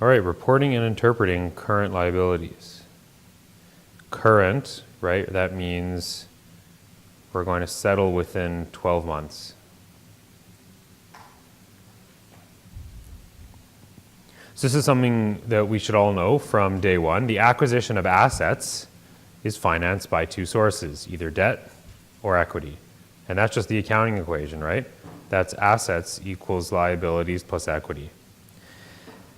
All right, reporting and interpreting current liabilities. Current, right, that means we're going to settle within 12 months. So this is something that we should all know from day one. The acquisition of assets is financed by two sources, either debt or equity. And that's just the accounting equation, right? That's assets equals liabilities plus equity.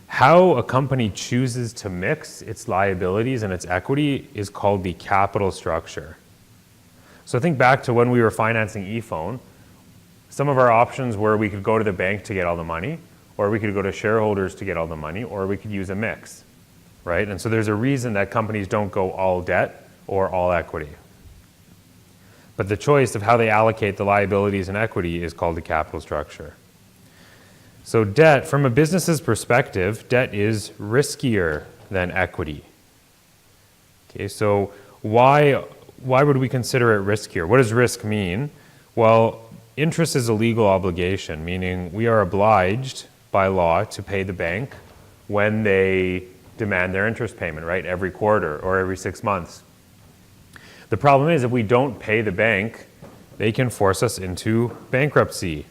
How a company chooses to mix its liabilities and its equity is called the capital structure. So think back to when we were financing ePhone. Some of our options were we could go to the bank to get all the money, or we could go to shareholders to get all the money, or we could use a mix, right? And so there's a reason that companies don't go all debt or all equity. But the choice of how they allocate the liabilities and equity is called the capital structure. So debt, from a business's perspective, debt is riskier than equity. Okay, so why would we consider it riskier? What does risk mean? Well, interest is a legal obligation, meaning we are obliged by law to pay the bank when they demand their interest payment, right? Every quarter or every 6 months. The problem is if we don't pay the bank, they can force us into bankruptcy.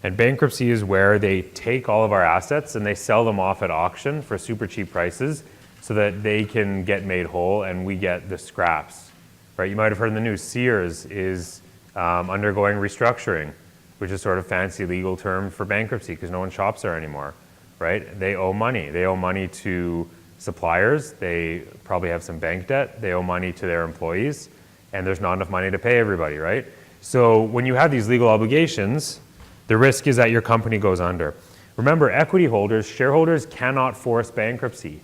And bankruptcy is where they take all of our assets and they sell them off at auction for super cheap prices so that they can get made whole and we get the scraps, right? You might have heard in the news, Sears is undergoing restructuring, which is sort of fancy legal term for bankruptcy because no one shops there anymore, right? They owe money. They owe money to suppliers. They probably have some bank debt. They owe money to their employees, and there's not enough money to pay everybody, right? So when you have these legal obligations, the risk is that your company goes under. Remember, equity holders, shareholders cannot force bankruptcy.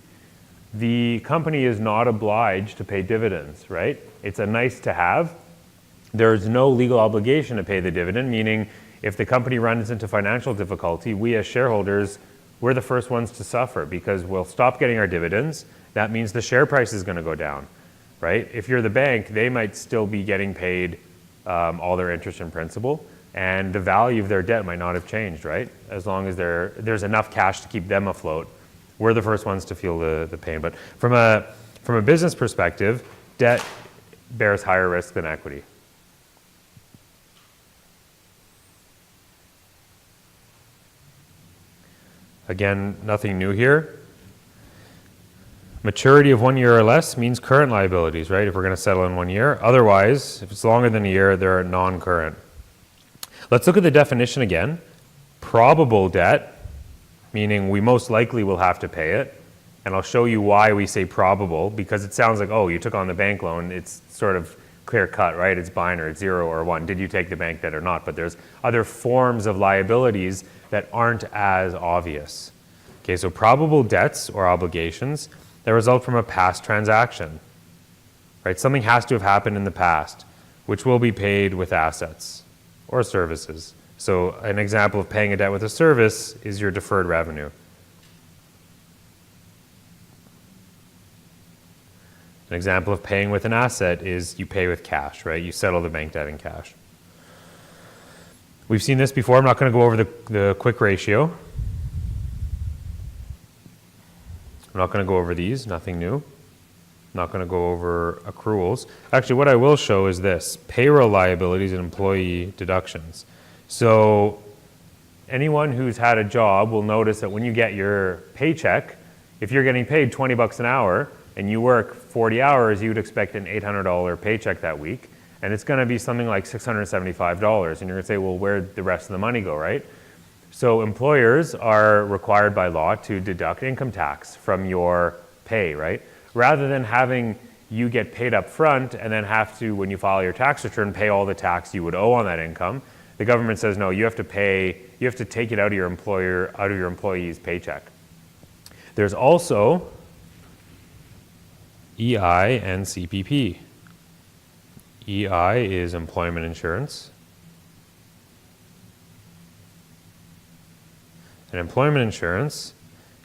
The company is not obliged to pay dividends, right? It's a nice to have. There's no legal obligation to pay the dividend, meaning if the company runs into financial difficulty, we as shareholders, we're the first ones to suffer because we'll stop getting our dividends. That means the share price is going to go down, right? If you're the bank, they might still be getting paid all their interest and principal, and the value of their debt might not have changed, right? As long as there's enough cash to keep them afloat, we're the first ones to feel the pain. But from a business perspective, debt bears higher risk than equity. Again, nothing new here. Maturity of 1 year or less means current liabilities, right? If we're going to settle in 1 year. Otherwise, if it's longer than a year, they're non-current. Let's look at the definition again. Probable debt, meaning we most likely will have to pay it. And I'll show you why we say probable, because it sounds like, oh, you took on the bank loan. It's sort of clear cut, right? It's binary, it's 0 or 1. Did you take the bank debt or not? But there's other forms of liabilities that aren't as obvious. Okay, so probable debts or obligations that result from a past transaction, right? Something has to have happened in the past, which will be paid with assets or services. So an example of paying a debt with a service is your deferred revenue. An example of paying with an asset is you pay with cash, right? You settle the bank debt in cash. We've seen this before. I'm not going to go over the quick ratio. I'm not going to go over these, nothing new. I'm not going to go over accruals. Actually, what I will show is this, payroll liabilities and employee deductions. So anyone who's had a job will notice that when you get your paycheck, if you're getting paid 20 bucks an hour and you work 40 hours, you would expect an $800 paycheck that week. And it's going to be something like $675. And you're going to say, well, where'd the rest of the money go, right? So employers are required by law to deduct income tax from your pay, right? Rather than having you get paid up front and then have to, when you file your tax return, pay all the tax you would owe on that income, the government says, no, you have to take it out of your employee's paycheck. There's also EI and CPP. EI is employment insurance. And employment insurance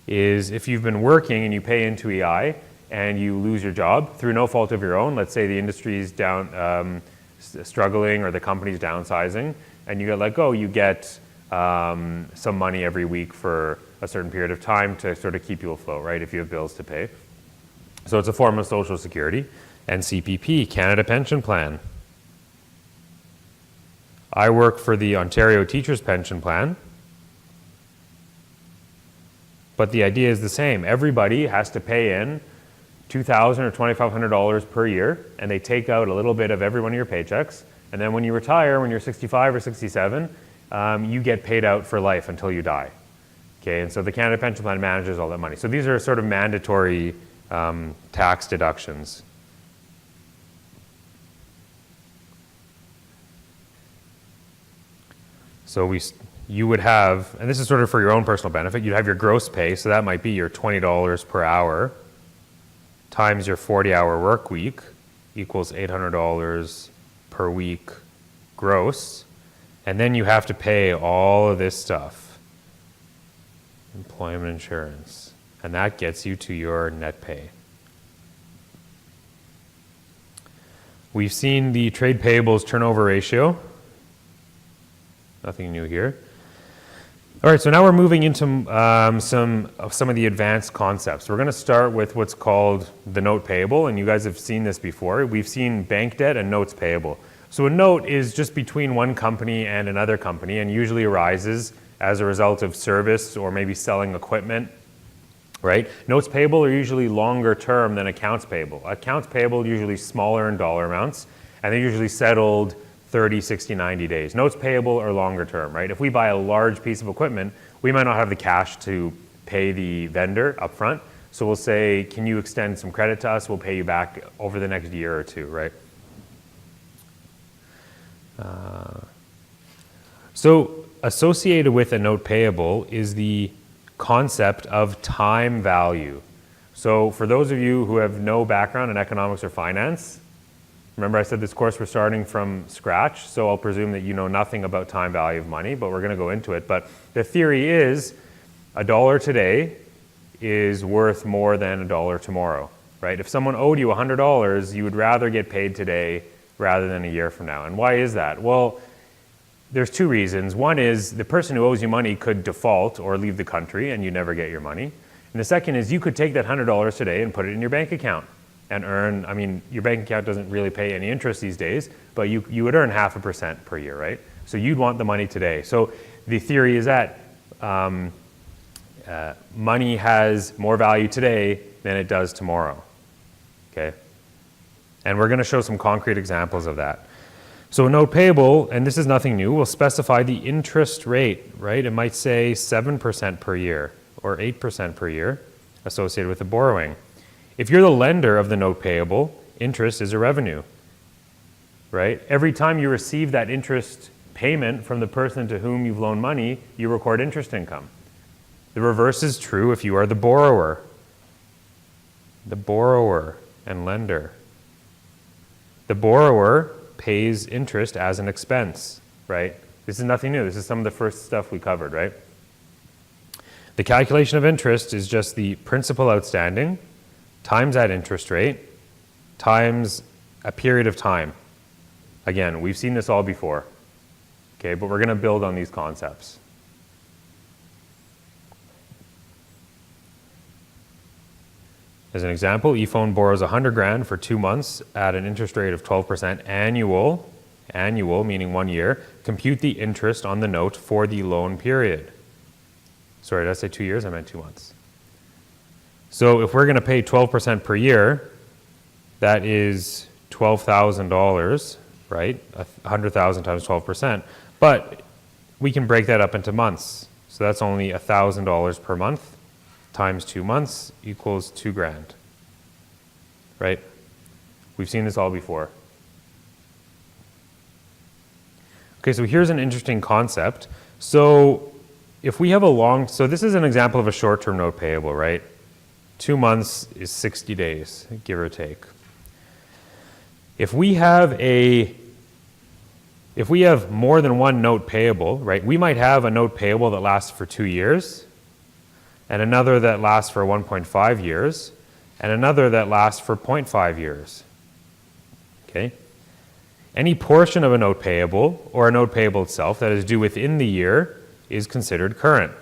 is if you've been working and you pay into EI and you lose your job through no fault of your own, let's say the industry's down, struggling or the company's downsizing, and you get let go, you get some money every week for a certain period of time to sort of keep you afloat, right, if you have bills to pay. So it's a form of Social Security. And CPP, Canada Pension Plan. I work for the Ontario Teachers Pension Plan. But the idea is the same. Everybody has to pay in $2,000 or $2,500 per year, and they take out a little bit of every one of your paychecks. And then when you retire, when you're 65 or 67, you get paid out for life until you die. Okay, and so the Canada Pension Plan manages all that money. So these are sort of mandatory tax deductions. So you would have, and this is sort of for your own personal benefit, you'd have your gross pay, so that might be your $20 per hour times your 40-hour work week equals $800 per week gross. And then you have to pay all of this stuff, employment insurance, and that gets you to your net pay. We've seen the trade payables turnover ratio. Nothing new here. All right, so now we're moving into some of the advanced concepts. We're going to start with what's called the note payable, and you guys have seen this before. We've seen bank debt and notes payable. So a note is just between one company and another company, and usually arises as a result of service or maybe selling equipment, right? Notes payable are usually longer term than accounts payable. Accounts payable are usually smaller in dollar amounts, and they're usually settled 30, 60, 90 days. Notes payable are longer term, right? If we buy a large piece of equipment, we might not have the cash to pay the vendor up front. So we'll say, can you extend some credit to us? We'll pay you back over the next year or two, right? So associated with a note payable is the concept of time value. So for those of you who have no background in economics or finance, remember I said this course we're starting from scratch, so I'll presume that you know nothing about time value of money, but we're going to go into it. But the theory is $1 today is worth more than $1 tomorrow, right? If someone owed you $100, you would rather get paid today rather than a year from now. And why is that? Well, there's two reasons. One is the person who owes you money could default or leave the country and you never get your money. And the second is you could take that $100 today and put it in your bank account and earn, I mean, your bank account doesn't really pay any interest these days, but you would earn 0.5% per year, right? So you'd want the money today. So the theory is that money has more value today than it does tomorrow, okay? And we're going to show some concrete examples of that. So a note payable, and this is nothing new, will specify the interest rate, right? It might say 7% per year or 8% per year associated with the borrowing. If you're the lender of the note payable, interest is a revenue, right? Every time you receive that interest payment from the person to whom you've loaned money, you record interest income. The reverse is true if you are the borrower and lender. The borrower pays interest as an expense, right? This is nothing new. This is some of the first stuff we covered, right? The calculation of interest is just the principal outstanding times that interest rate times a period of time. Again, we've seen this all before, okay? But we're going to build on these concepts. As an example, ePhone borrows 100 grand for 2 months at an interest rate of 12% annual, meaning 1 year. Compute the interest on the note for the loan period. Sorry, did I say 2 years? I meant 2 months. So if we're going to pay 12% per year, that is $12,000, right? 100,000 times 12%. But we can break that up into months. So that's only $1,000 per month. Times 2 months equals 2 grand, right? We've seen this all before. Okay, so here's an interesting concept. So if we have so this is an example of a short-term note payable, right? 2 months is 60 days, give or take. If we have more than one note payable, right? We might have a note payable that lasts for 2 years, and another that lasts for 1.5 years, and another that lasts for 0.5 years, okay? Any portion of a note payable, or a note payable itself, that is due within the year is considered current.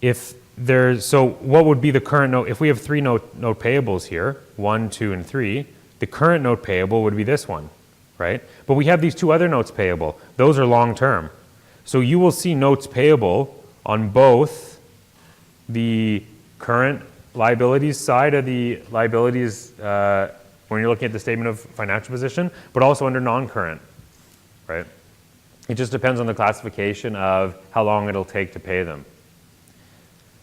So what would be the current note? If we have three note payables here, 1, 2, and 3, the current note payable would be this one, right? But we have these two other notes payable. Those are long-term. So you will see notes payable on both the current liabilities side of the liabilities when you're looking at the statement of financial position, but also under non-current, right? It just depends on the classification of how long it'll take to pay them.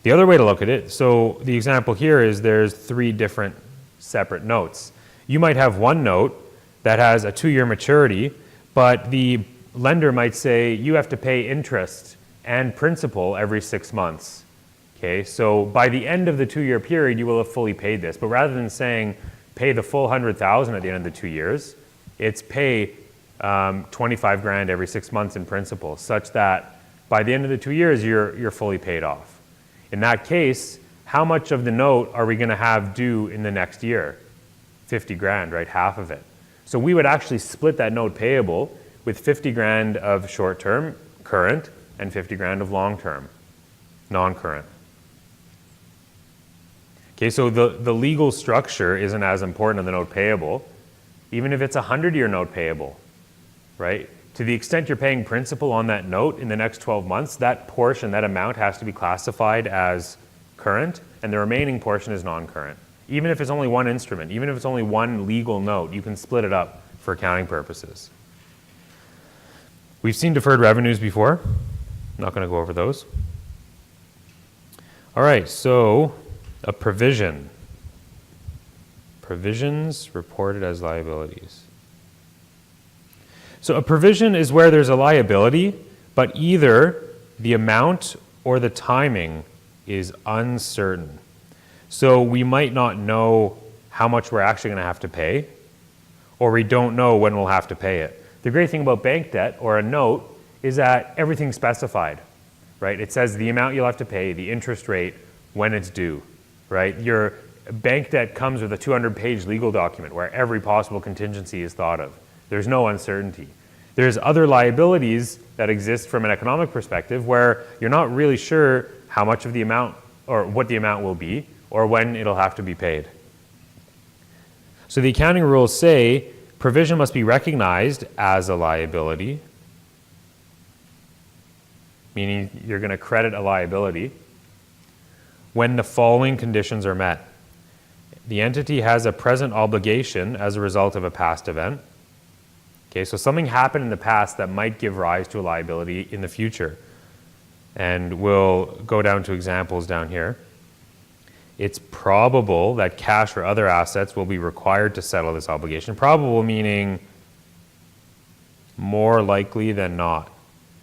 The other way to look at it, so the example here is there's 3 different separate notes. You might have one note that has a 2-year maturity, but the lender might say you have to pay interest and principal every 6 months. Okay, so by the end of the 2-year period, you will have fully paid this. But rather than saying pay the full $100,000 at the end of the 2 years, it's pay 25 grand every 6 months in principal, such that by the end of the 2 years, you're fully paid off. In that case, how much of the note are we going to have due in the next year? 50 grand, right? Half of it. So we would actually split that note payable with 50 grand of short-term, current, and 50 grand of long-term, non-current. Okay, so the legal structure isn't as important on the note payable, even if it's a 100-year note payable, right? To the extent you're paying principal on that note in the next 12 months, that portion, that amount has to be classified as current, and the remaining portion is non-current. Even if it's only one instrument, even if it's only one legal note, you can split it up for accounting purposes. We've seen deferred revenues before. I'm not going to go over those. All right, so a provision. Provisions reported as liabilities. So a provision is where there's a liability, but either the amount or the timing is uncertain. So we might not know how much we're actually going to have to pay, or we don't know when we'll have to pay it. The great thing about bank debt or a note is that everything's specified, right? It says the amount you'll have to pay, the interest rate, when it's due, right? Your bank debt comes with a 200-page legal document where every possible contingency is thought of. There's no uncertainty. There's other liabilities that exist from an economic perspective where you're not really sure how much of the amount or what the amount will be or when it'll have to be paid. So the accounting rules say provision must be recognized as a liability, meaning you're going to credit a liability, when the following conditions are met. The entity has a present obligation as a result of a past event. Okay, so something happened in the past that might give rise to a liability in the future. And we'll go down to examples down here. It's probable that cash or other assets will be required to settle this obligation. Probable meaning more likely than not.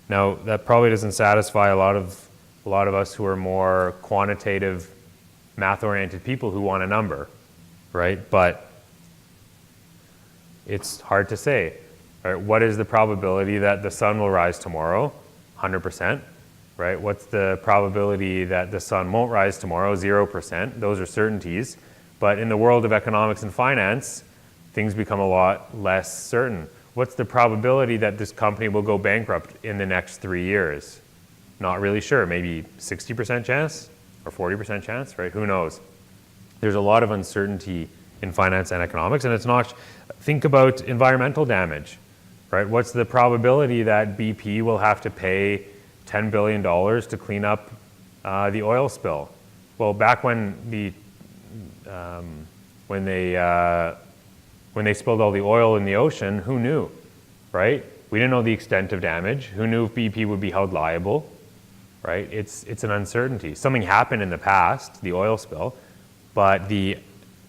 Now, that probably doesn't satisfy a lot of us who are more quantitative, math-oriented people who want a number, right? But it's hard to say. Right? What is the probability that the sun will rise tomorrow? 100%. Right? What's the probability that the sun won't rise tomorrow? 0%. Those are certainties. But in the world of economics and finance, things become a lot less certain. What's the probability that this company will go bankrupt in the next 3 years? Not really sure. Maybe 60% chance or 40% chance, right? Who knows? There's a lot of uncertainty in finance and economics, and it's not. Think about environmental damage, right? What's the probability that BP will have to pay $10 billion to clean up the oil spill? Well, back when they spilled all the oil in the ocean, who knew, right? We didn't know the extent of damage. Who knew if BP would be held liable, right? It's an uncertainty. Something happened in the past, the oil spill, but the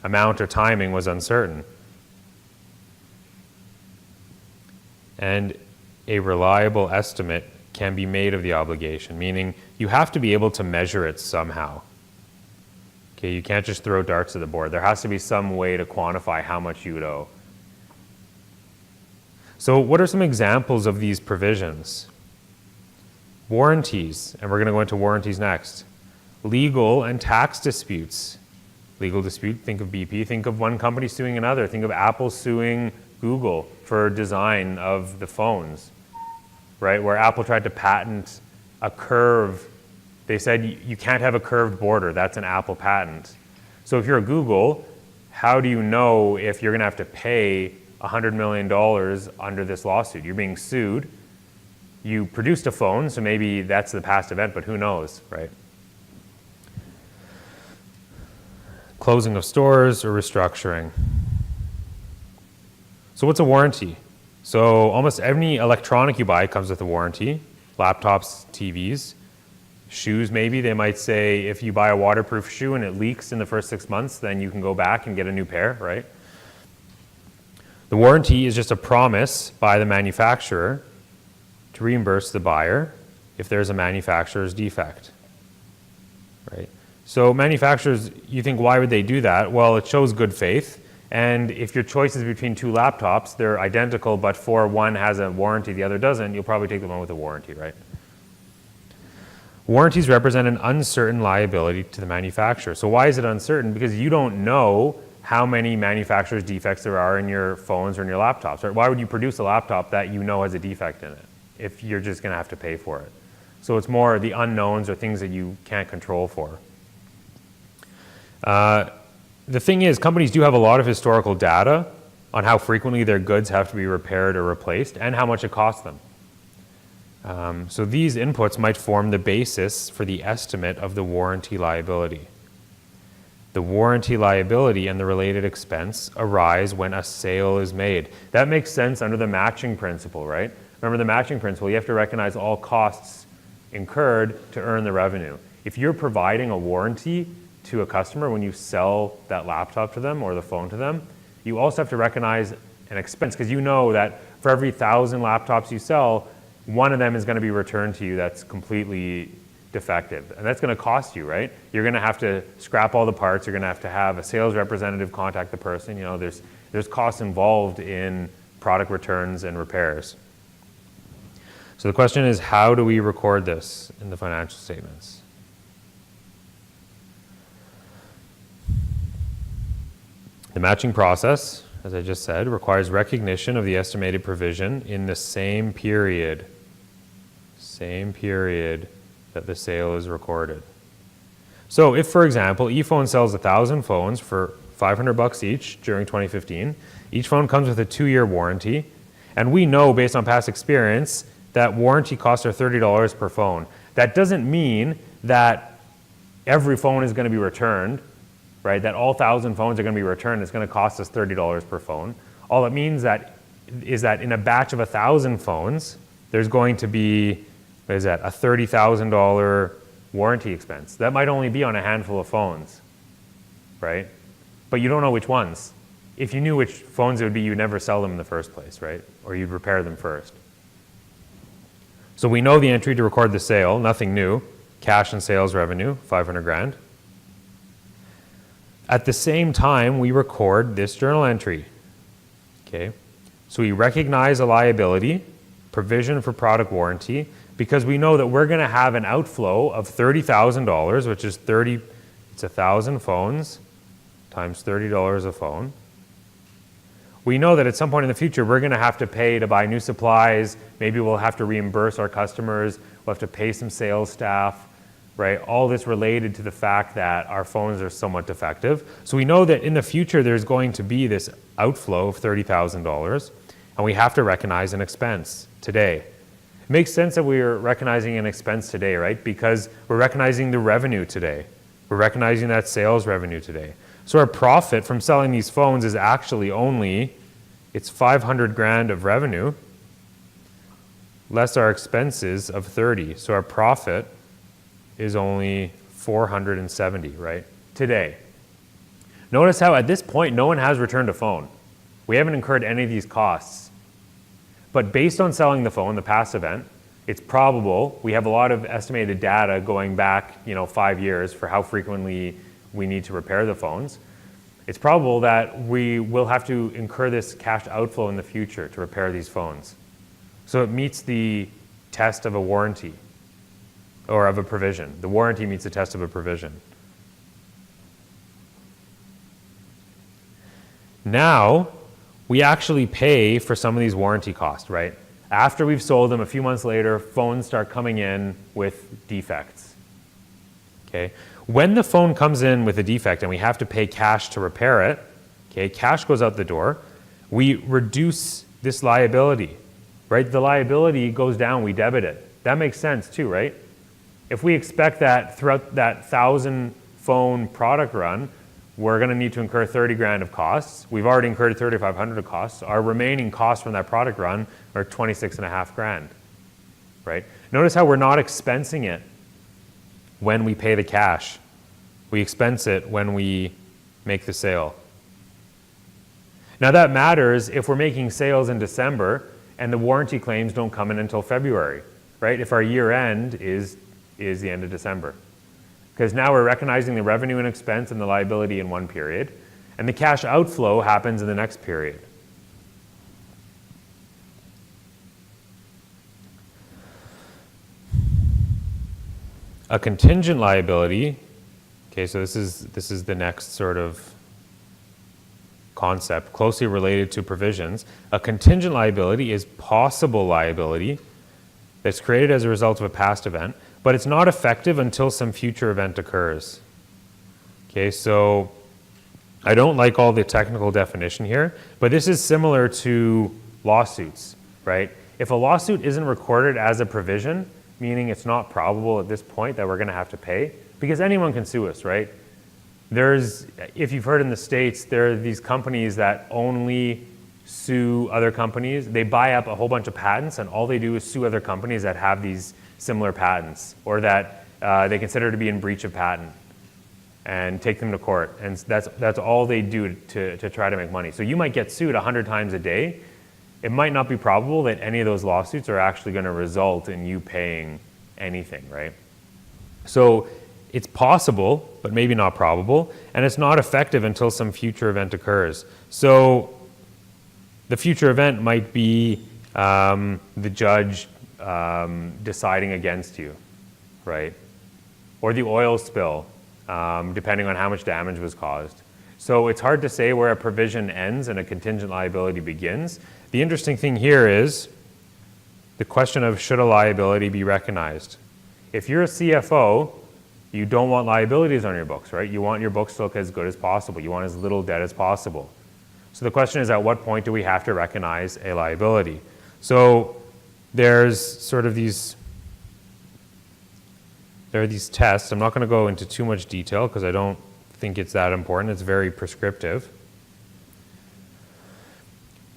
amount or timing was uncertain. And a reliable estimate can be made of the obligation, meaning you have to be able to measure it somehow. Okay, you can't just throw darts at the board. There has to be some way to quantify how much you would owe. So what are some examples of these provisions? Warranties, and we're going to go into warranties next. Legal and tax disputes. Legal dispute, think of BP. Think of one company suing another. Think of Apple suing Google for design of the phones, right? Where Apple tried to patent a curve They said you can't have a curved border. That's an Apple patent. So if you're a Google, how do you know if you're going to have to pay $100 million under this lawsuit? You're being sued. You produced a phone, so maybe that's the past event, but who knows, right? Closing of stores or restructuring. So what's a warranty? So almost any electronic you buy comes with a warranty. Laptops, TVs, shoes maybe. They might say if you buy a waterproof shoe and it leaks in the first 6 months, then you can go back and get a new pair, right? The warranty is just a promise by the manufacturer to reimburse the buyer if there's a manufacturer's defect, right? So manufacturers, you think, why would they do that? Well, it shows good faith. And if your choice is between two laptops, they're identical, but for one has a warranty, the other doesn't, you'll probably take the one with a warranty, right? Warranties represent an uncertain liability to the manufacturer. So why is it uncertain? Because you don't know how many manufacturer's defects there are in your phones or in your laptops, right? Why would you produce a laptop that you know has a defect in it if you're just going to have to pay for it? So it's more the unknowns or things that you can't control for. The thing is, companies do have a lot of historical data on how frequently their goods have to be repaired or replaced and how much it costs them. So these inputs might form the basis for the estimate of the warranty liability. The warranty liability and the related expense arise when a sale is made. That makes sense under the matching principle, right? Remember the matching principle, you have to recognize all costs incurred to earn the revenue. If you're providing a warranty to a customer when you sell that laptop to them or the phone to them, you also have to recognize an expense because you know that for every 1,000 laptops you sell, one of them is going to be returned to you that's completely defective. And that's going to cost you, right? You're going to have to scrap all the parts. You're going to have a sales representative contact the person. You know, there's costs involved in product returns and repairs. So the question is, how do we record this in the financial statements? The matching process, as I just said, requires recognition of the estimated provision in the same period that the sale is recorded. So if, for example, ePhone sells 1,000 phones for $500 each during 2015, each phone comes with a 2-year warranty, and we know based on past experience that warranty costs are $30 per phone. That doesn't mean that every phone is going to be returned, right? That all 1,000 phones are going to be returned. It's going to cost us $30 per phone. All it means is that in a batch of 1,000 phones, there's going to be, a $30,000 warranty expense. That might only be on a handful of phones, right? But you don't know which ones. If you knew which phones it would be, you'd never sell them in the first place, right? Or you'd repair them first. So we know the entry to record the sale, nothing new, cash and sales revenue, 500 grand. At the same time, we record this journal entry, okay? So we recognize a liability, provision for product warranty, because we know that we're going to have an outflow of $30,000, which is it's 1,000 phones times $30 a phone. We know that at some point in the future, we're going to have to pay to buy new supplies. Maybe we'll have to reimburse our customers. We'll have to pay some sales staff, right? All this related to the fact that our phones are somewhat defective. So we know that in the future, there's going to be this outflow of $30,000, and we have to recognize an expense today. It makes sense that we're recognizing an expense today, right? Because we're recognizing the revenue today. We're recognizing that sales revenue today. So our profit from selling these phones is actually only, it's 500 grand of revenue, less our expenses of 30. So our profit is only 470, right? Today. Notice how at this point, no one has returned a phone. We haven't incurred any of these costs. But based on selling the phone, the past event, it's probable, we have a lot of estimated data going back, 5 years for how frequently we need to repair the phones. It's probable that we will have to incur this cash outflow in the future to repair these phones. So it meets the test of a warranty or of a provision. The warranty meets the test of a provision. Now, we actually pay for some of these warranty costs, right? After we've sold them, a few months later, phones start coming in with defects. Okay? When the phone comes in with a defect and we have to pay cash to repair it, okay, cash goes out the door, we reduce this liability, right? The liability goes down, we debit it. That makes sense too, right? If we expect that throughout that 1,000 phone product run, we're going to need to incur 30 grand of costs. We've already incurred 3,500 of costs. Our remaining costs from that product run are 26.5 grand, right? Notice how we're not expensing it when we pay the cash. We expense it when we make the sale. Now that matters if we're making sales in December and the warranty claims don't come in until February, right? If our year end is the end of December. Because now we're recognizing the revenue and expense and the liability in one period, and the cash outflow happens in the next period. A contingent liability, okay, so this is the next sort of concept, closely related to provisions. A contingent liability is possible liability that's created as a result of a past event, but it's not effective until some future event occurs. Okay, so I don't like all the technical definition here, but this is similar to lawsuits, right? If a lawsuit isn't recorded as a provision, meaning it's not probable at this point that we're going to have to pay, because anyone can sue us, right? If you've heard in the States, there are these companies that only sue other companies. They buy up a whole bunch of patents, and all they do is sue other companies that have these similar patents, or that they consider to be in breach of patent, and take them to court. And that's all they do to try to make money. So you might get sued 100 times a day. It might not be probable that any of those lawsuits are actually going to result in you paying anything, right? So it's possible, but maybe not probable, and it's not effective until some future event occurs. So the future event might be the judge deciding against you, right? Or the oil spill, depending on how much damage was caused. So it's hard to say where a provision ends and a contingent liability begins. The interesting thing here is the question of should a liability be recognized. If you're a CFO, you don't want liabilities on your books, right? You want your books to look as good as possible. You want as little debt as possible. So the question is, at what point do we have to recognize a liability? So there's sort of these tests. I'm not going to go into too much detail because I don't think it's that important. It's very prescriptive.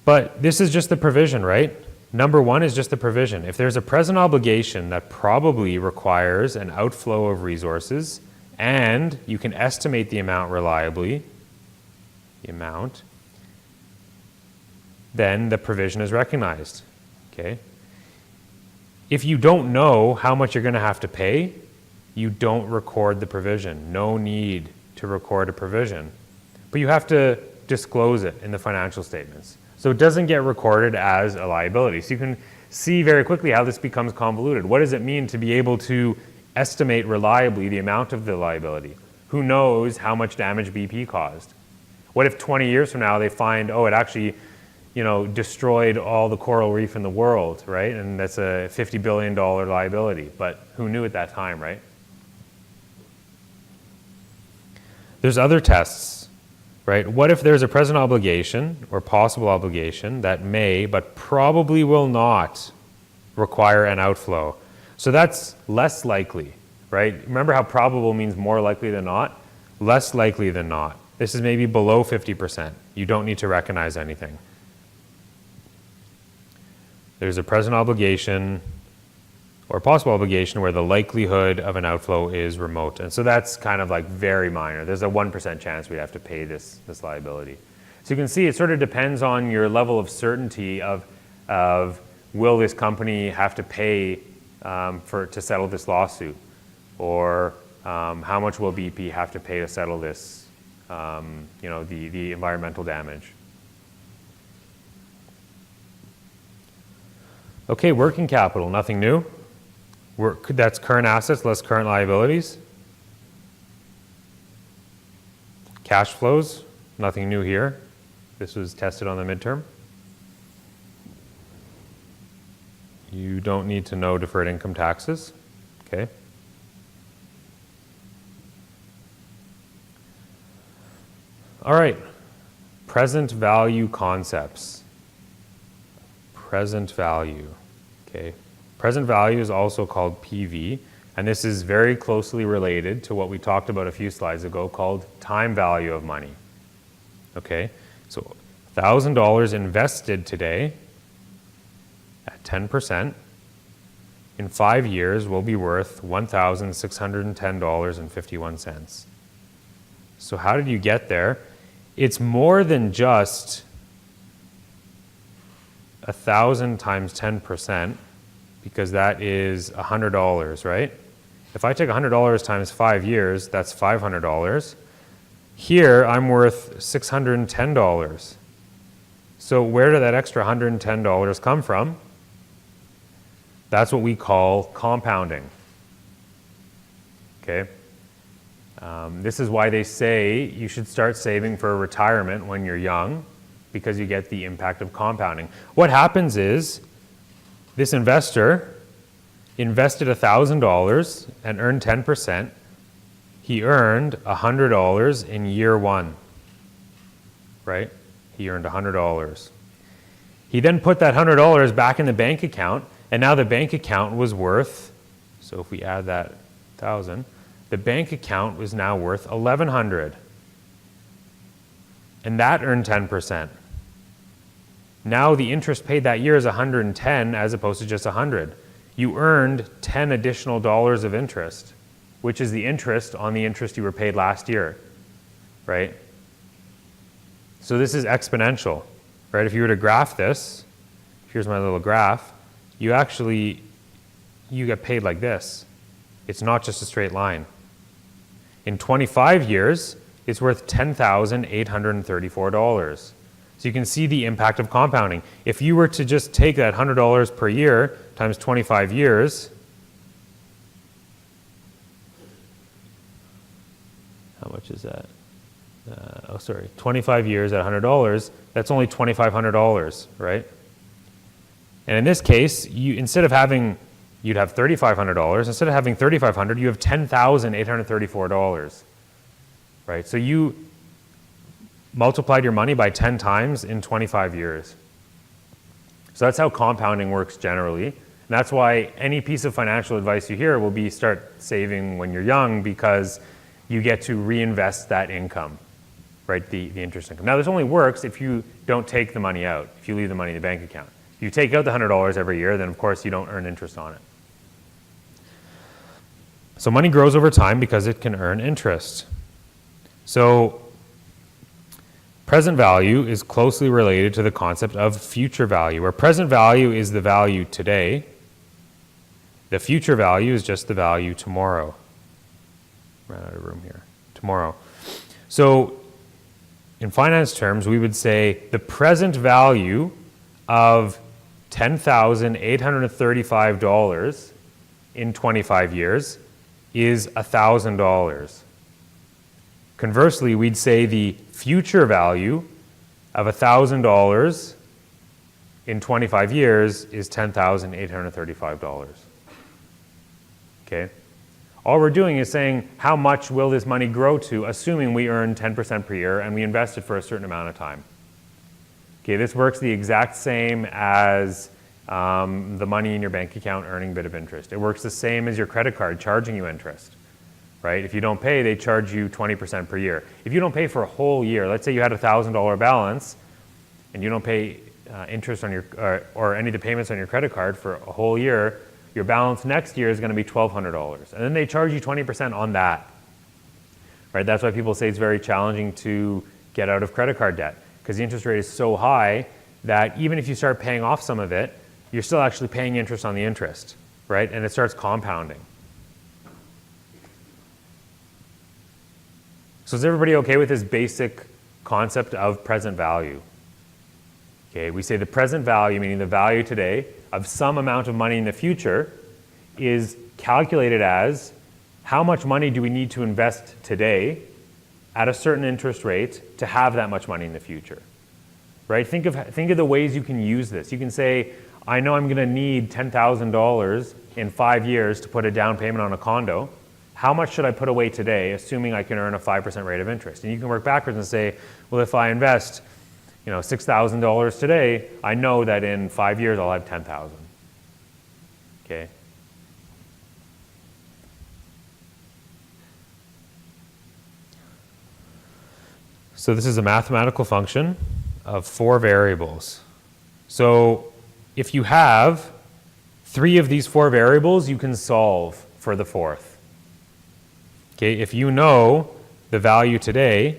But this is just the provision, right? Number one is just the provision. If there's a present obligation that probably requires an outflow of resources, and you can estimate the amount reliably, then the provision is recognized, okay? If you don't know how much you're going to have to pay, you don't record the provision. No need to record a provision. But you have to disclose it in the financial statements. So it doesn't get recorded as a liability. So you can see very quickly how this becomes convoluted. What does it mean to be able to estimate reliably the amount of the liability? Who knows how much damage BP caused? What if 20 years from now they find, oh, it actually destroyed all the coral reef in the world, right? And that's a $50 billion liability. But who knew at that time, right? There's other tests, right? What if there's a present obligation or possible obligation that may, but probably will not require an outflow? So that's less likely, right? Remember how probable means more likely than not? Less likely than not. This is maybe below 50%. You don't need to recognize anything. There's a present obligation or possible obligation where the likelihood of an outflow is remote. And so that's kind of like very minor. There's a 1% chance we have to pay this liability. So you can see it sort of depends on your level of certainty of will this company have to pay to settle this lawsuit, or how much will BP have to pay to settle this, the environmental damage. Okay, working capital, nothing new. That's current assets less current liabilities. Cash flows, nothing new here. This was tested on the midterm. You don't need to know deferred income taxes, okay? All right, present value concepts. Present value, okay. Present value is also called PV, and this is very closely related to what we talked about a few slides ago called time value of money, okay. So $1,000 invested today at 10% in 5 years will be worth $1,610.51. So how did you get there? It's more than just 1,000 times 10%, because that is $100, right? If I take $100 times 5 years, that's $500. Here, I'm worth $610. So where did that extra $110 come from? That's what we call compounding, okay? This is why they say you should start saving for retirement when you're young, because you get the impact of compounding. What happens is this investor invested $1,000 and earned 10%. He earned $100 in year one, right? He earned $100. He then put that $100 back in the bank account, and now the bank account was worth, so if we add that 1,000, the bank account was now worth $1,100. And that earned 10%. Now the interest paid that year is 110 as opposed to just 100. You earned 10 additional dollars of interest, which is the interest on the interest you were paid last year, right? So this is exponential, right? If you were to graph this, here's my little graph, you get paid like this. It's not just a straight line. In 25 years, it's worth $10,834. So you can see the impact of compounding. If you were to just take that $100 per year times 25 years, how much is that? 25 years at $100, that's only $2,500, right? And in this case, instead of having, you'd have $3,500. Instead of having $3,500, you have $10,834, right? So you multiplied your money by 10 times in 25 years. So that's how compounding works generally. And that's why any piece of financial advice you hear will be start saving when you're young, because you get to reinvest that income, right? The interest income. Now this only works if you don't take the money out, if you leave the money in the bank account. If you take out the $100 every year, then of course you don't earn interest on it. So money grows over time because it can earn interest. So present value is closely related to the concept of future value, where present value is the value today. The future value is just the value tomorrow. Ran out of room here. Tomorrow. So in finance terms, we would say the present value of $10,835 in 25 years is $1,000. Conversely, we'd say the future value of $1,000 in 25 years is $10,835. Okay? All we're doing is saying how much will this money grow to, assuming we earn 10% per year and we invest it for a certain amount of time. Okay, this works the exact same as the money in your bank account earning a bit of interest. It works the same as your credit card charging you interest, right? If you don't pay, they charge you 20% per year. If you don't pay for a whole year, let's say you had a $1,000 balance and you don't pay interest on your, or any of the payments on your credit card for a whole year, your balance next year is going to be $1,200. And then they charge you 20% on that, right? That's why people say it's very challenging to get out of credit card debt, because the interest rate is so high that even if you start paying off some of it, you're still actually paying interest on the interest, right? And it starts compounding. So is everybody okay with this basic concept of present value? Okay, we say the present value, meaning the value today, of some amount of money in the future is calculated as how much money do we need to invest today at a certain interest rate to have that much money in the future, right? Think of the ways you can use this. You can say, I know I'm going to need $10,000 in 5 years to put a down payment on a condo. how much should I put away today, assuming I can earn a 5% rate of interest? And you can work backwards and say, well, if I invest, $6,000 today, I know that in 5 years I'll have 10,000. Okay. So this is a mathematical function of 4 variables. So if you have 3 of these 4 variables, you can solve for the 4th. Okay, if you know the value today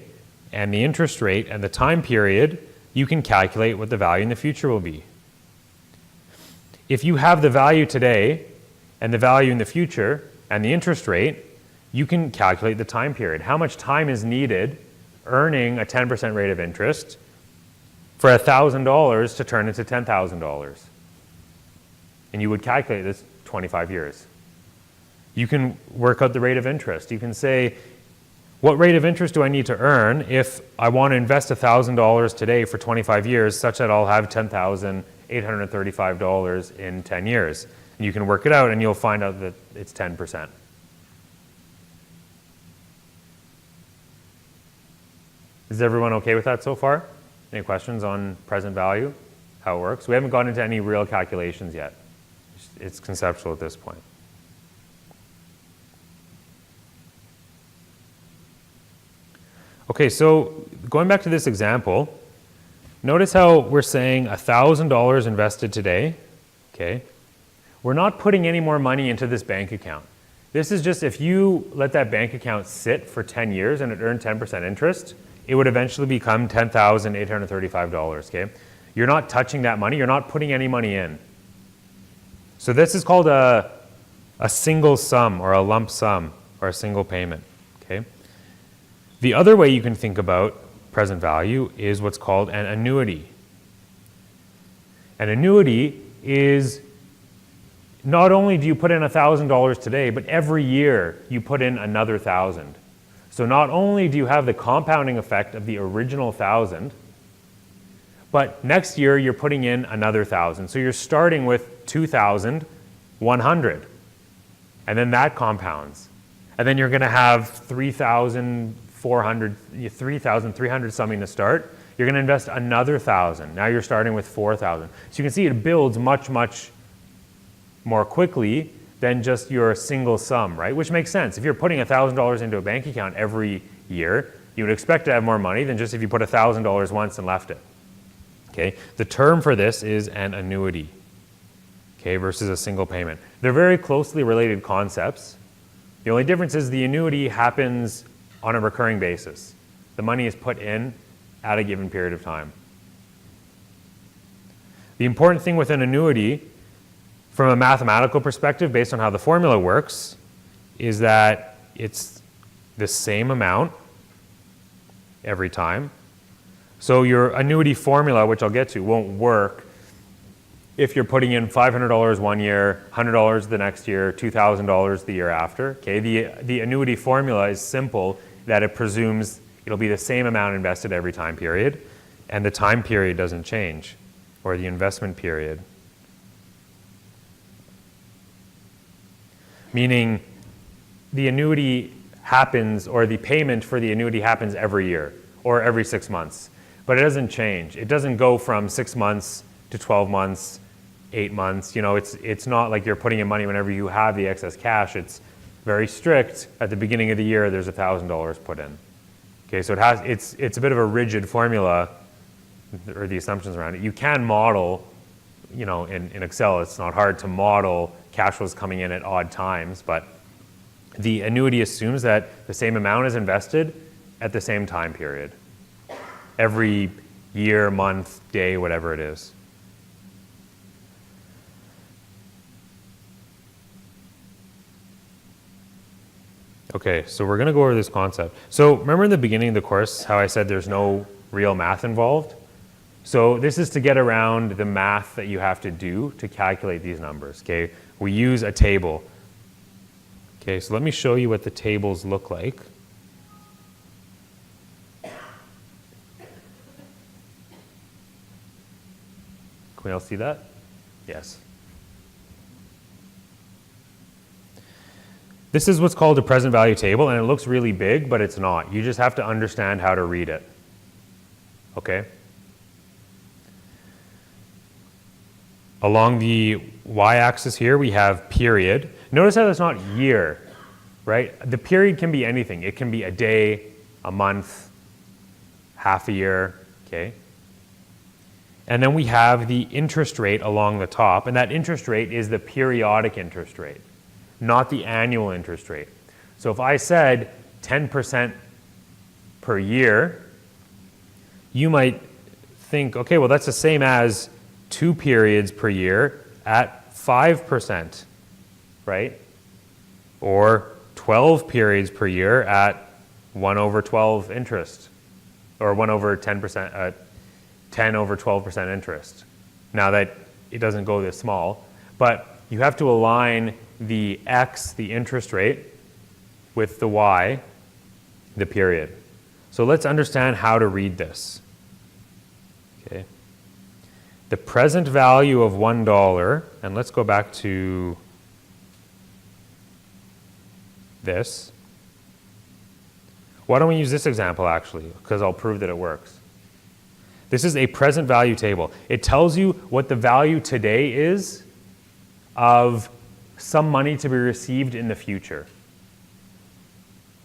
and the interest rate and the time period, you can calculate what the value in the future will be. If you have the value today and the value in the future and the interest rate, you can calculate the time period. How much time is needed earning a 10% rate of interest for $1,000 to turn into $10,000? And you would calculate this 25 years. You can work out the rate of interest. You can say, what rate of interest do I need to earn if I want to invest $1,000 today for 25 years such that I'll have $10,835 in 10 years? And you can work it out and you'll find out that it's 10%. Is everyone okay with that so far? Any questions on present value, how it works? We haven't gone into any real calculations yet. It's conceptual at this point. Okay, so going back to this example, notice how we're saying $1,000 invested today, okay? We're not putting any more money into this bank account. This is just if you let that bank account sit for 10 years and it earned 10% interest, it would eventually become $10,835, okay? You're not touching that money, you're not putting any money in. So this is called a single sum or a lump sum or a single payment, okay? The other way you can think about present value is what's called an annuity. An annuity is not only do you put in $1,000 today, but every year you put in another 1,000. So not only do you have the compounding effect of the original 1,000, but next year you're putting in another 1,000. So you're starting with 2,100, and then that compounds. And then you're going to have 3,300 something to start. You're going to invest another 1,000. Now you're starting with 4,000. So you can see it builds much, much more quickly than just your single sum, right? Which makes sense. If you're putting $1,000 into a bank account every year, you would expect to have more money than just if you put $1,000 once and left it. Okay. The term for this is an annuity, okay, versus a single payment. They're very closely related concepts. The only difference is the annuity happens on a recurring basis. The money is put in at a given period of time. The important thing with an annuity, from a mathematical perspective, based on how the formula works, is that it's the same amount every time. So your annuity formula, which I'll get to, won't work if you're putting in $500 one year, $100 the next year, $2,000 the year after. Okay, the annuity formula is simple, that it presumes it'll be the same amount invested every time period, and the time period doesn't change, or the investment period. Meaning the annuity happens, or the payment for the annuity happens every year, or every 6 months. But it doesn't change. It doesn't go from 6 months to 12 months, 8 months. It's not like you're putting in money whenever you have the excess cash. It's very strict. At the beginning of the year, there's $1,000 put in. Okay, so it's a bit of a rigid formula, or the assumptions around it. You can model, in Excel, it's not hard to model cash flows coming in at odd times, but the annuity assumes that the same amount is invested at the same time period. Every year, month, day, whatever it is. Okay, so we're going to go over this concept. So remember in the beginning of the course how I said there's no real math involved? So this is to get around the math that you have to do to calculate these numbers. Okay, we use a table. Okay, so let me show you what the tables look like. Can we all see that? Yes. This is what's called a present value table, and it looks really big, but it's not. You just have to understand how to read it. Okay? Along the y-axis here, we have period. Notice how that's not year, right? The period can be anything. It can be a day, a month, half a year, okay? And then we have the interest rate along the top, and that interest rate is the periodic interest rate, not the annual interest rate. So if I said 10% per year, you might think, okay, well, that's the same as 2 periods per year at 5%, right? Or 12 periods per year at 1 over 12 interest, or 1 over 10%, 10 over 12% interest. Now that it doesn't go this small, but you have to align the x, the interest rate, with the y, the period. So let's understand how to read this. Okay. The present value of $1, and let's go back to this. Why don't we use this example actually, because I'll prove that it works. This is a present value table. It tells you what the value today is of some money to be received in the future.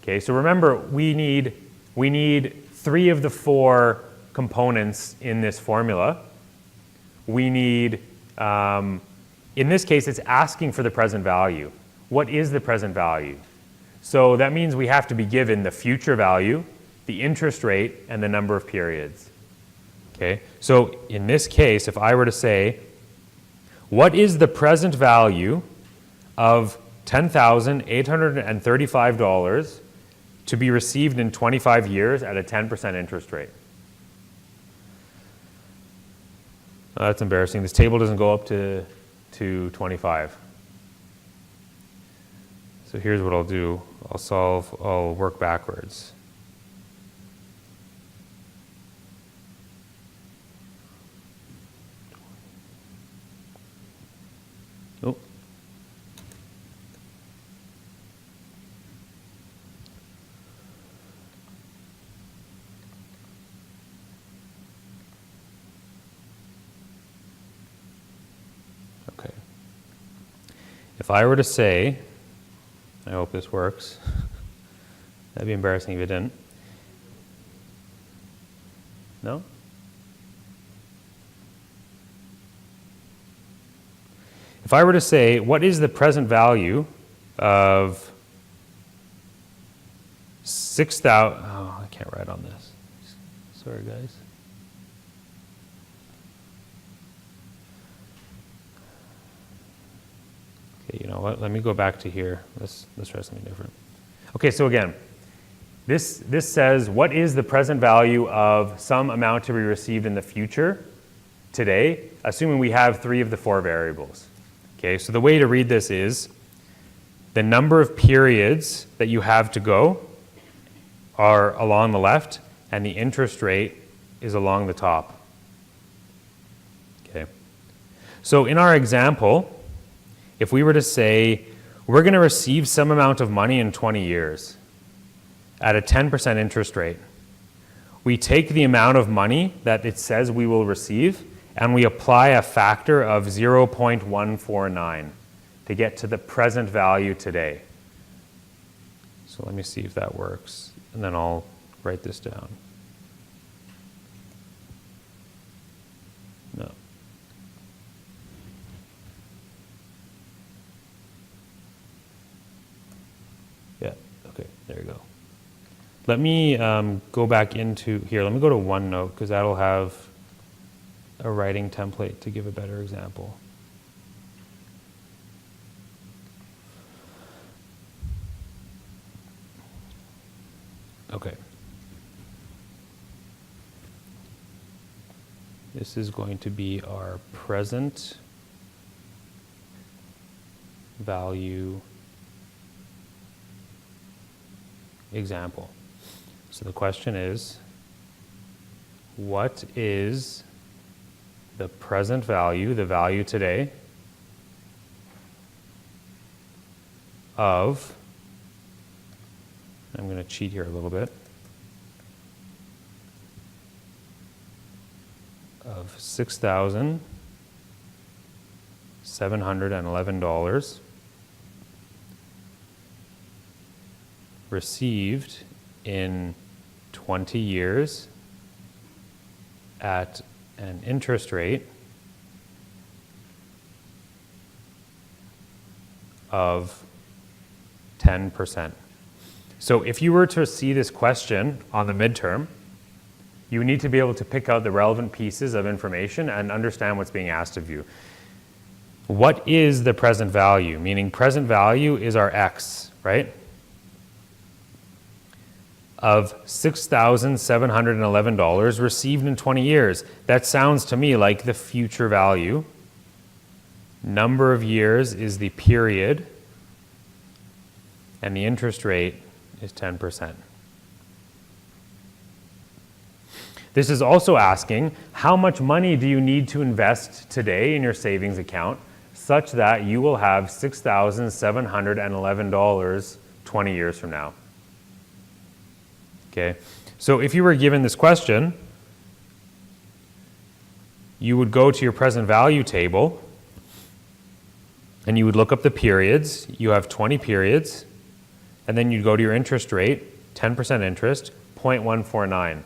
Okay, so remember, we need 3 of the 4 components in this formula. We need, in this case, it's asking for the present value. What is the present value? So that means we have to be given the future value, the interest rate, and the number of periods. Okay, so in this case, if I were to say, what is the present value of $10,835 to be received in 25 years at a 10% interest rate? Oh, that's embarrassing. This table doesn't go up to 25. So here's what I'll do. I'll work backwards. Oh. Okay. If I were to say, I hope this works. That'd be embarrassing if it didn't. No? If I were to say, what is the present value of 6,000, oh, I can't write on this. Sorry, guys. Okay, you know what? Let me go back to here. Let's try something different. Okay, so again, this says, what is the present value of some amount to be received in the future today, assuming we have 3 of the 4 variables. Okay, so the way to read this is the number of periods that you have to go are along the left, and the interest rate is along the top. Okay. So in our example, if we were to say we're going to receive some amount of money in 20 years at a 10% interest rate, we take the amount of money that it says we will receive and we apply a factor of 0.149 to get to the present value today. So let me see if that works, and then I'll write this down. No. Yeah, okay, there you go. Let me go back into here. Let me go to OneNote, because that'll have a writing template to give a better example. Okay. This is going to be our present value example. So the question is, what is the present value, the value today, of I'm going to cheat here a little bit, of $6,711 received in 20 years at an interest rate of 10%. So if you were to see this question on the midterm, you need to be able to pick out the relevant pieces of information and understand what's being asked of you. What is the present value? Meaning present value is our X, right? Of $6,711 received in 20 years. That sounds to me like the future value. Number of years is the period, and the interest rate is 10%. This is also asking, how much money do you need to invest today in your savings account such that you will have $6,711 20 years from now? Okay, so if you were given this question, you would go to your present value table and you would look up the periods. You have 20 periods, and then you'd go to your interest rate, 10% interest, 0.149.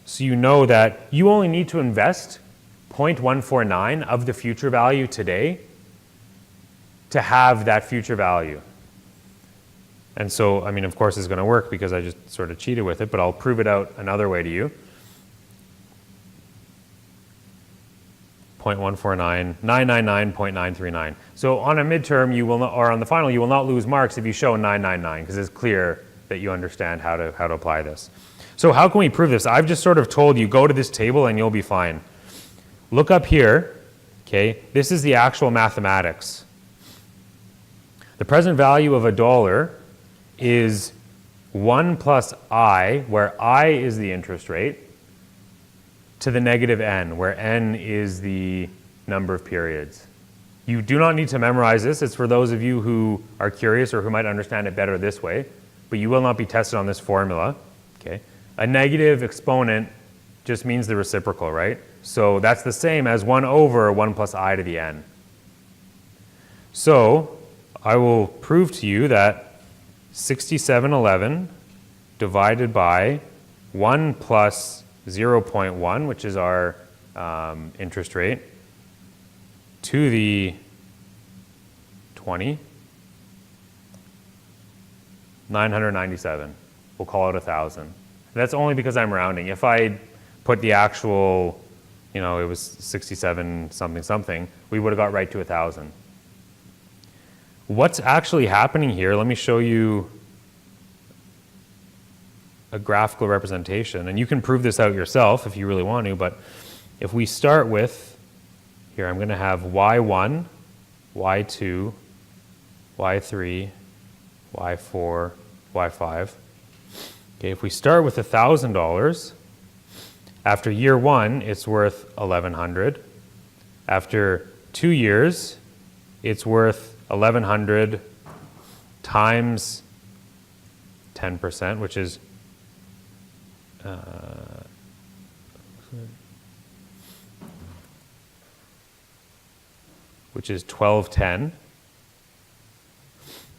So you know that you only need to invest 0.149 of the future value today to have that future value. And so, I mean, of course, it's going to work because I just sort of cheated with it, but I'll prove it out another way to you. 0.149, 999.939. So on a midterm, you will not, or on the final, you will not lose marks if you show 999 because it's clear that you understand how to apply this. So how can we prove this? I've just sort of told you, go to this table and you'll be fine. Look up here, okay? This is the actual mathematics. The present value of $1 is 1 plus I, where I is the interest rate, to the negative n, where n is the number of periods. You do not need to memorize this. It's for those of you who are curious or who might understand it better this way, but you will not be tested on this formula, okay? A negative exponent just means the reciprocal, right? So that's the same as 1 over 1 plus I to the n. So I will prove to you that 6711 divided by 1 plus 0.1, which is our interest rate, to the 20, 997. We'll call it 1,000. That's only because I'm rounding. If I put the actual, it was 67 something something, we would have got right to 1,000. What's actually happening here, let me show you a graphical representation, and you can prove this out yourself if you really want to, but if we start with, here I'm going to have y1, y2, y3, y4, y5. Okay, if we start with $1,000, after year 1, it's worth $1,100. After 2 years, it's worth $1,100 times 10%, which is $1,210.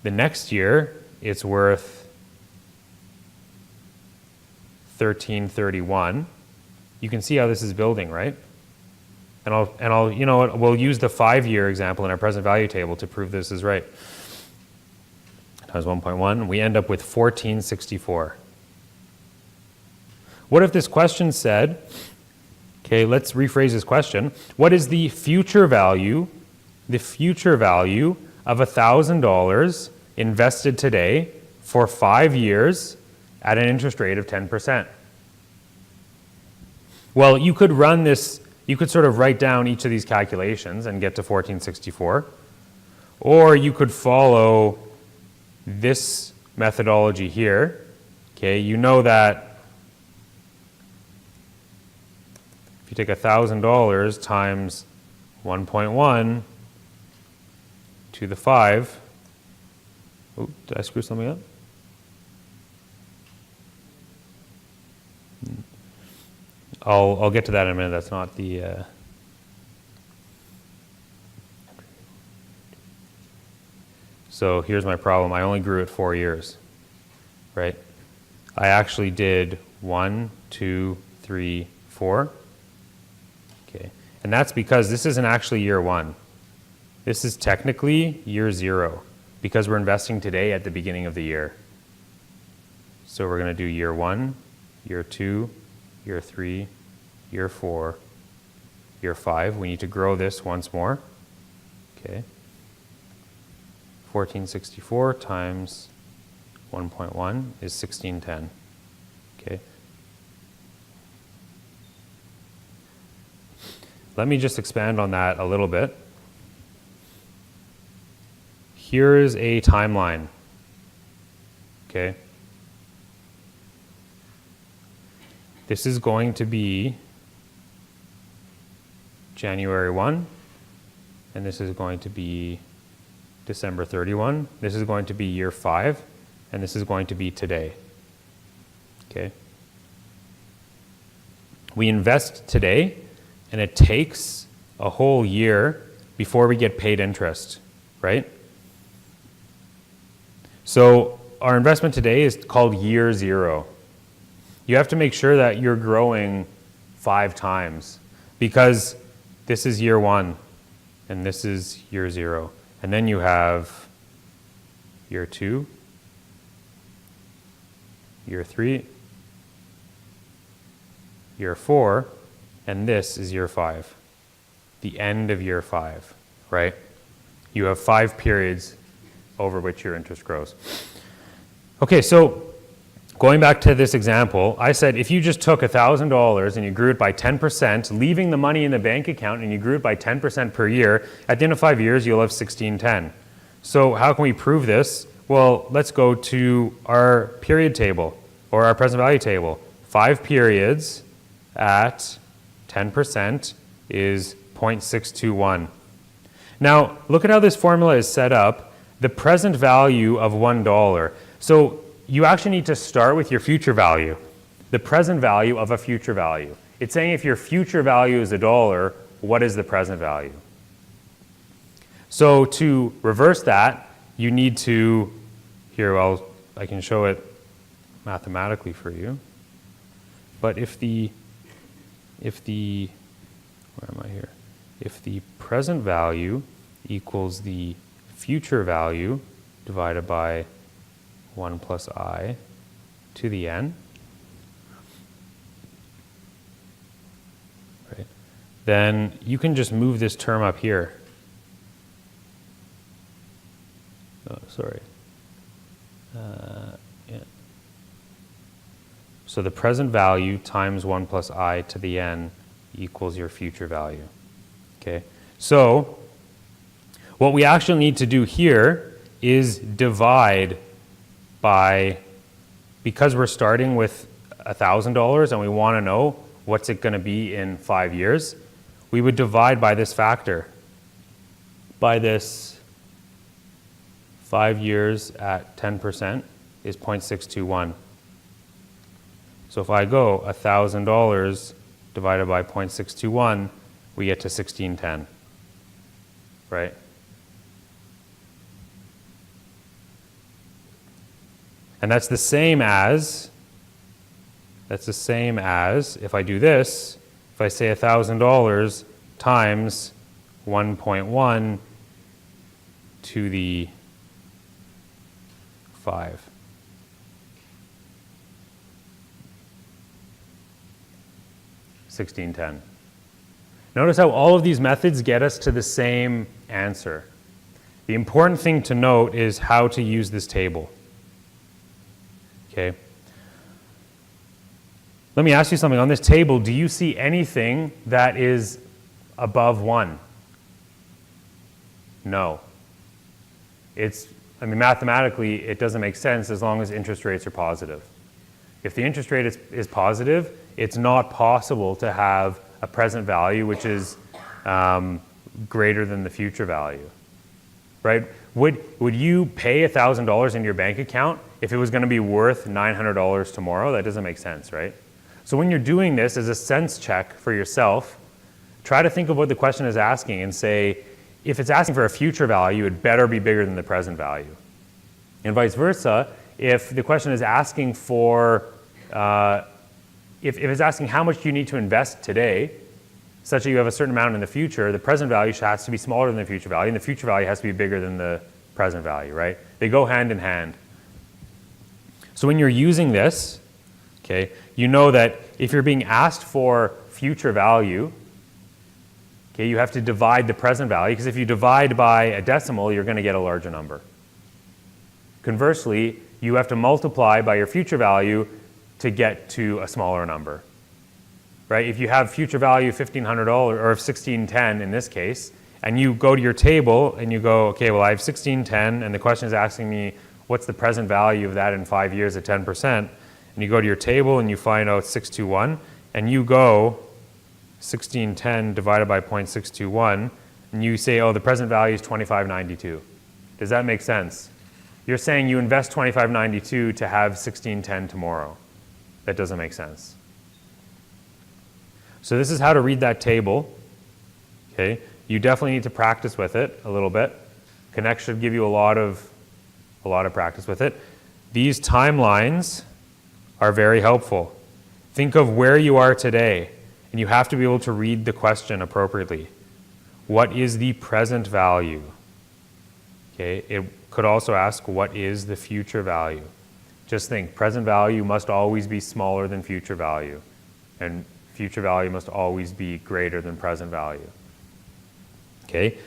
The next year, it's worth $1,331. You can see how this is building, right? And I'll we'll use the 5-year example in our present value table to prove this is right. Times 1.1, we end up with $1,464. What if this question said, okay, let's rephrase this question. What is the future value of $1,000 invested today for 5 years at an interest rate of 10%? Well, you could run this, you could sort of write down each of these calculations and get to 1464, or you could follow this methodology here. Okay, you know that if you take $1,000 times 1.1 to the 5, oh, did I screw something up? I'll get to that in a minute. That's not the... So here's my problem. I only grew it 4 years, right? I actually did 1, 2, 3, 4. Okay, and that's because this isn't actually year 1. This is technically year 0 because we're investing today at the beginning of the year. So we're going to do year 1, year 2, year 3, year 4, year 5. We need to grow this once more. Okay. 1464 times 1.1 is 1610. Okay. Let me just expand on that a little bit. Here is a timeline. Okay. This is going to be January 1, and this is going to be December 31. This is going to be year 5, and this is going to be today. Okay. We invest today, and it takes a whole year before we get paid interest, right? So our investment today is called year 0. You have to make sure that you're growing 5 times because this is year 1 and this is year 0. And then you have year 2, year 3, year 4, and this is year 5, the end of year 5, right? You have 5 periods over which your interest grows. Okay, so going back to this example, I said if you just took $1,000 and you grew it by 10%, leaving the money in the bank account and you grew it by 10% per year, at the end of 5 years, you'll have 1610. So how can we prove this? Well, let's go to our period table or our present value table. 5 periods at 10% is 0.621. Now, look at how this formula is set up. The present value of $1. So you actually need to start with your future value, the present value of a future value. It's saying if your future value is $1, what is the present value? So to reverse that, you need to, here I can show it mathematically for you. But if the where am I here? If the present value equals the future value divided by 1 plus I to the n, right, then you can just move this term up here. Oh, sorry. Yeah. So the present value times 1 plus I to the n equals your future value. Okay. So what we actually need to do here is divide by, because we're starting with $1,000 and we want to know what's it going to be in 5 years, we would divide by this factor, by this 5 years at 10% is 0.621. So if I go $1,000 divided by 0.621, we get to 1610, right? And that's the same as if I do this, if I say $1,000 times 1.1 to the 5. $1610. Notice how all of these methods get us to the same answer. The important thing to note is how to use this table. Okay. Let me ask you something. On this table, do you see anything that is above 1? No. Mathematically, it doesn't make sense as long as interest rates are positive. If the interest rate is positive, it's not possible to have a present value which is greater than the future value, right? Would you pay $1,000 in your bank account if it was going to be worth $900 tomorrow? That doesn't make sense, right? So when you're doing this as a sense check for yourself, try to think of what the question is asking and say, if it's asking for a future value, it better be bigger than the present value. And vice versa, if the question is asking for, if it's asking how much do you need to invest today, such that you have a certain amount in the future, the present value has to be smaller than the future value, and the future value has to be bigger than the present value, right? They go hand in hand. So when you're using this, okay, you know that if you're being asked for future value, okay, you have to divide the present value, because if you divide by a decimal, you're going to get a larger number. Conversely, you have to multiply by your future value to get to a smaller number. Right? If you have future value $1,500 or 1610 in this case, and you go to your table and you go, okay, well I have 1610 and the question is asking me what's the present value of that in 5 years at 10%, and you go to your table and you find out 621, and you go 1610 divided by 0.621, and you say, oh, the present value is 2592. Does that make sense? You're saying you invest 2592 to have 1610 tomorrow. That doesn't make sense. So this is how to read that table. Okay, you definitely need to practice with it a little bit. Connect should give you a lot of practice with it. These timelines are very helpful. Think of where you are today, and you have to be able to read the question appropriately. What is the present value? Okay, it could also ask, what is the future value? Just think, present value must always be smaller than future value, and future value must always be greater than present value. Okay,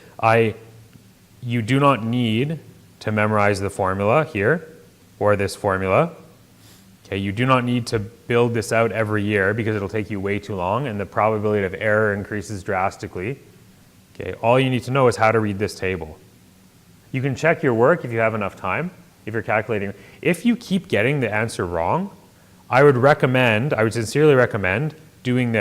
you do not need to memorize the formula here, or this formula. Okay, you do not need to build this out every year because it'll take you way too long and the probability of error increases drastically. Okay, all you need to know is how to read this table. You can check your work if you have enough time, if you're calculating. If you keep getting the answer wrong, I would sincerely recommend doing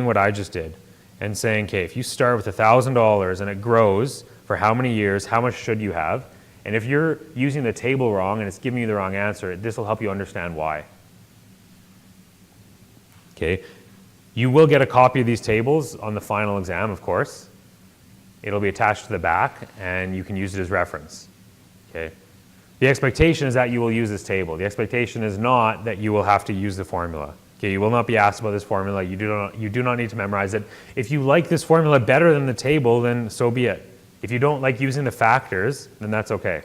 what I just did, and saying, okay, if you start with $1,000 and it grows for how many years, how much should you have? And if you're using the table wrong and it's giving you the wrong answer, this will help you understand why. Okay, you will get a copy of these tables on the final exam, of course. It'll be attached to the back and you can use it as reference. Okay. The expectation is that you will use this table. The expectation is not that you will have to use the formula. Okay, you will not be asked about this formula. You do not need to memorize it. If you like this formula better than the table, then so be it. If you don't like using the factors, then that's okay.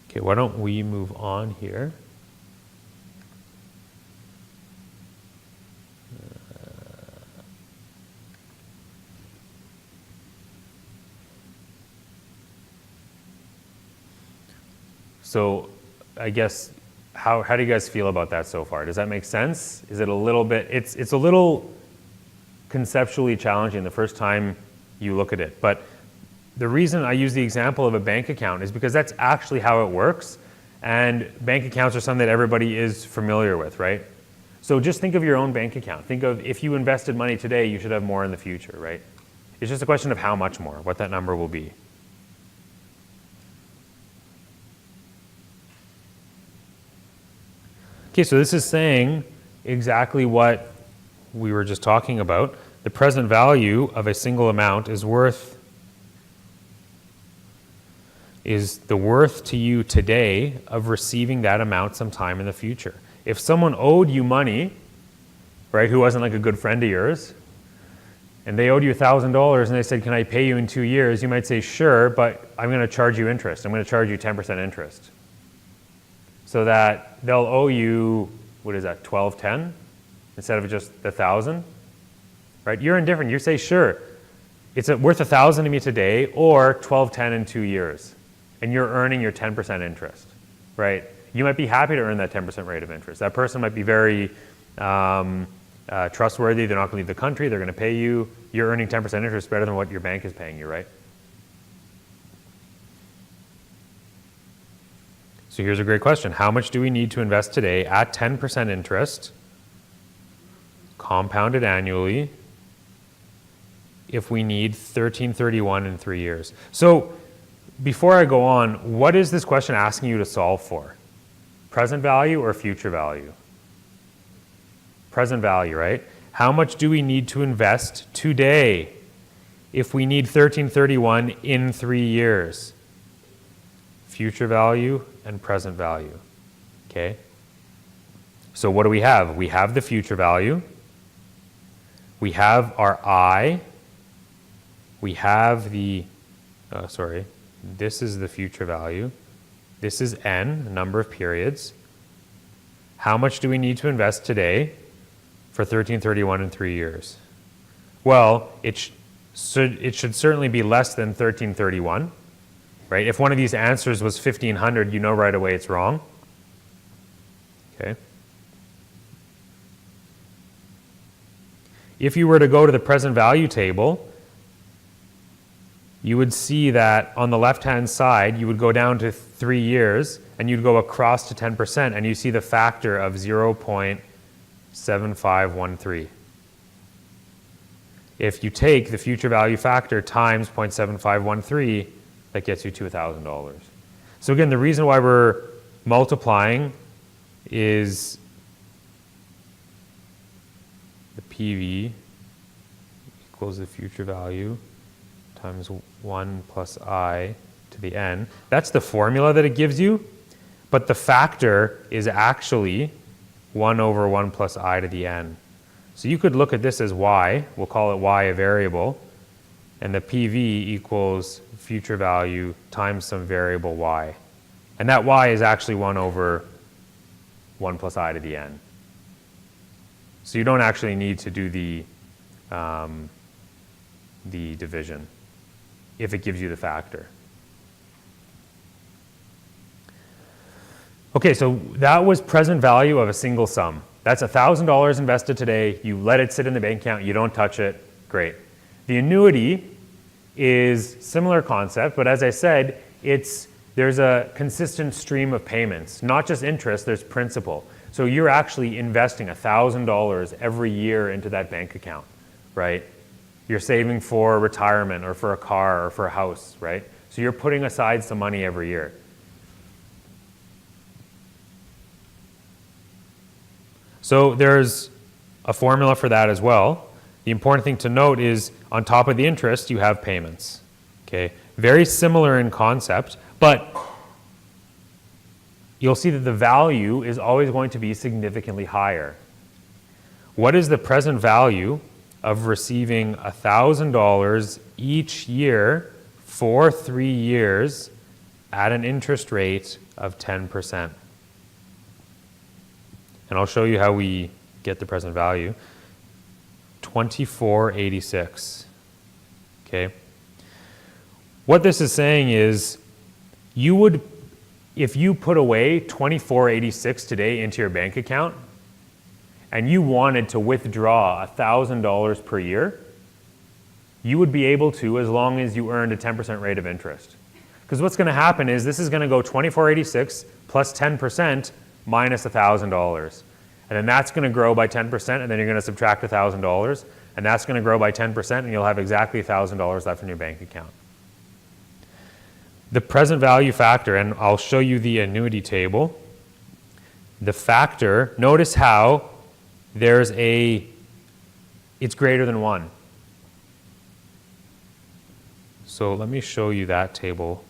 Okay, why don't we move on here? So I guess, how do you guys feel about that so far? Does that make sense? Is it a little bit, it's a little conceptually challenging the first time you look at it. But the reason I use the example of a bank account is because that's actually how it works. And bank accounts are something that everybody is familiar with, right? So just think of your own bank account. Think of if you invested money today, you should have more in the future, right? It's just a question of how much more, what that number will be. Okay, so this is saying exactly what we were just talking about. The present value of a single amount is the worth to you today of receiving that amount sometime in the future. If someone owed you money, right, who wasn't like a good friend of yours, and they owed you $1,000 and they said, can I pay you in 2 years? You might say, sure, but I'm going to charge you interest. I'm going to charge you 10% interest. So that they'll owe you, what is that, 1210 instead of just 1,000, right? You're indifferent. You say, sure, it's worth 1,000 to me today or 1210 in 2 years, and you're earning your 10% interest, right? You might be happy to earn that 10% rate of interest. That person might be very trustworthy. They're not going to leave the country. They're going to pay you. You're earning 10% interest better than what your bank is paying you, right? So here's a great question. How much do we need to invest today at 10% interest, compounded annually, if we need 1331 in 3 years? So before I go on, what is this question asking you to solve for? Present value or future value? Present value, right? How much do we need to invest today if we need 1331 in 3 years? Future value and present value, okay? So what do we have? We have the future value. We have our I. We have the, this is the future value. This is N, the number of periods. How much do we need to invest today for 1331 in 3 years? Well, it should certainly be less than 1331, right? If one of these answers was 1500, you know right away it's wrong. Okay. If you were to go to the present value table, you would see that on the left-hand side, you would go down to 3 years, and you'd go across to 10%, and you see the factor of 0.7513. If you take the future value factor times 0.7513, that gets you to $1,000. So again, the reason why we're multiplying is the PV equals the future value times 1 plus I to the N. That's the formula that it gives you, but the factor is actually 1 over 1 plus I to the N. So you could look at this as Y, we'll call it Y a variable, and the PV equals future value times some variable Y. And that Y is actually 1 over 1 plus I to the N. So you don't actually need to do the division if it gives you the factor. Okay, so that was present value of a single sum. That's $1,000 invested today. You let it sit in the bank account. You don't touch it. Great. The annuity is similar concept, but as I said, there's a consistent stream of payments. Not just interest, there's principal. So you're actually investing $1,000 every year into that bank account, right? You're saving for retirement or for a car or for a house, right? So you're putting aside some money every year. So there's a formula for that as well. The important thing to note is on top of the interest, you have payments. Okay, very similar in concept, but you'll see that the value is always going to be significantly higher. What is the present value of receiving $1,000 each year for 3 years at an interest rate of 10%? And I'll show you how we get the present value. 2486. Okay. What this is saying is if you put away 2486 today into your bank account and you wanted to withdraw $1,000 per year, you would be able to as long as you earned a 10% rate of interest. Because what's going to happen is this is going to go 2486 plus 10% minus $1,000. And then that's going to grow by 10%, and then you're going to subtract $1,000, and that's going to grow by 10%, and you'll have exactly $1,000 left in your bank account. The present value factor, and I'll show you the annuity table. The factor, notice how it's greater than 1. So let me show you that table.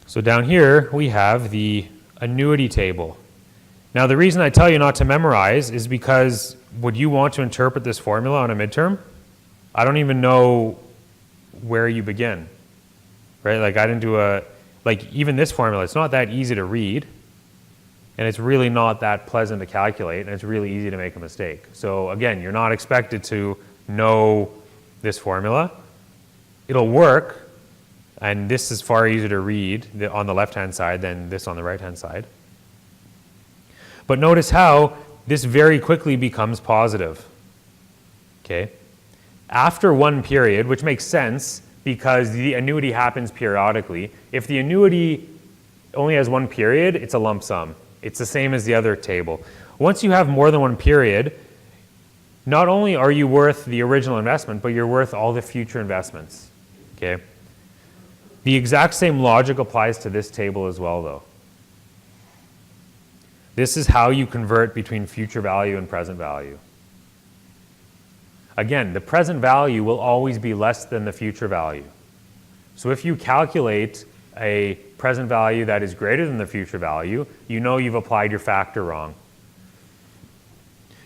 So down here, we have the annuity table. Now, the reason I tell you not to memorize is because would you want to interpret this formula on a midterm? I don't even know where you begin, right? Like I didn't do even this formula, it's not that easy to read, and it's really not that pleasant to calculate, and it's really easy to make a mistake. So again, you're not expected to know this formula. It'll work. And this is far easier to read on the left-hand side than this on the right-hand side. But notice how this very quickly becomes positive. Okay? After one period, which makes sense because the annuity happens periodically. If the annuity only has one period, it's a lump sum. It's the same as the other table. Once you have more than one period, not only are you worth the original investment, but you're worth all the future investments. Okay? The exact same logic applies to this table as well, though. This is how you convert between future value and present value. Again, the present value will always be less than the future value. So if you calculate a present value that is greater than the future value, you know you've applied your factor wrong.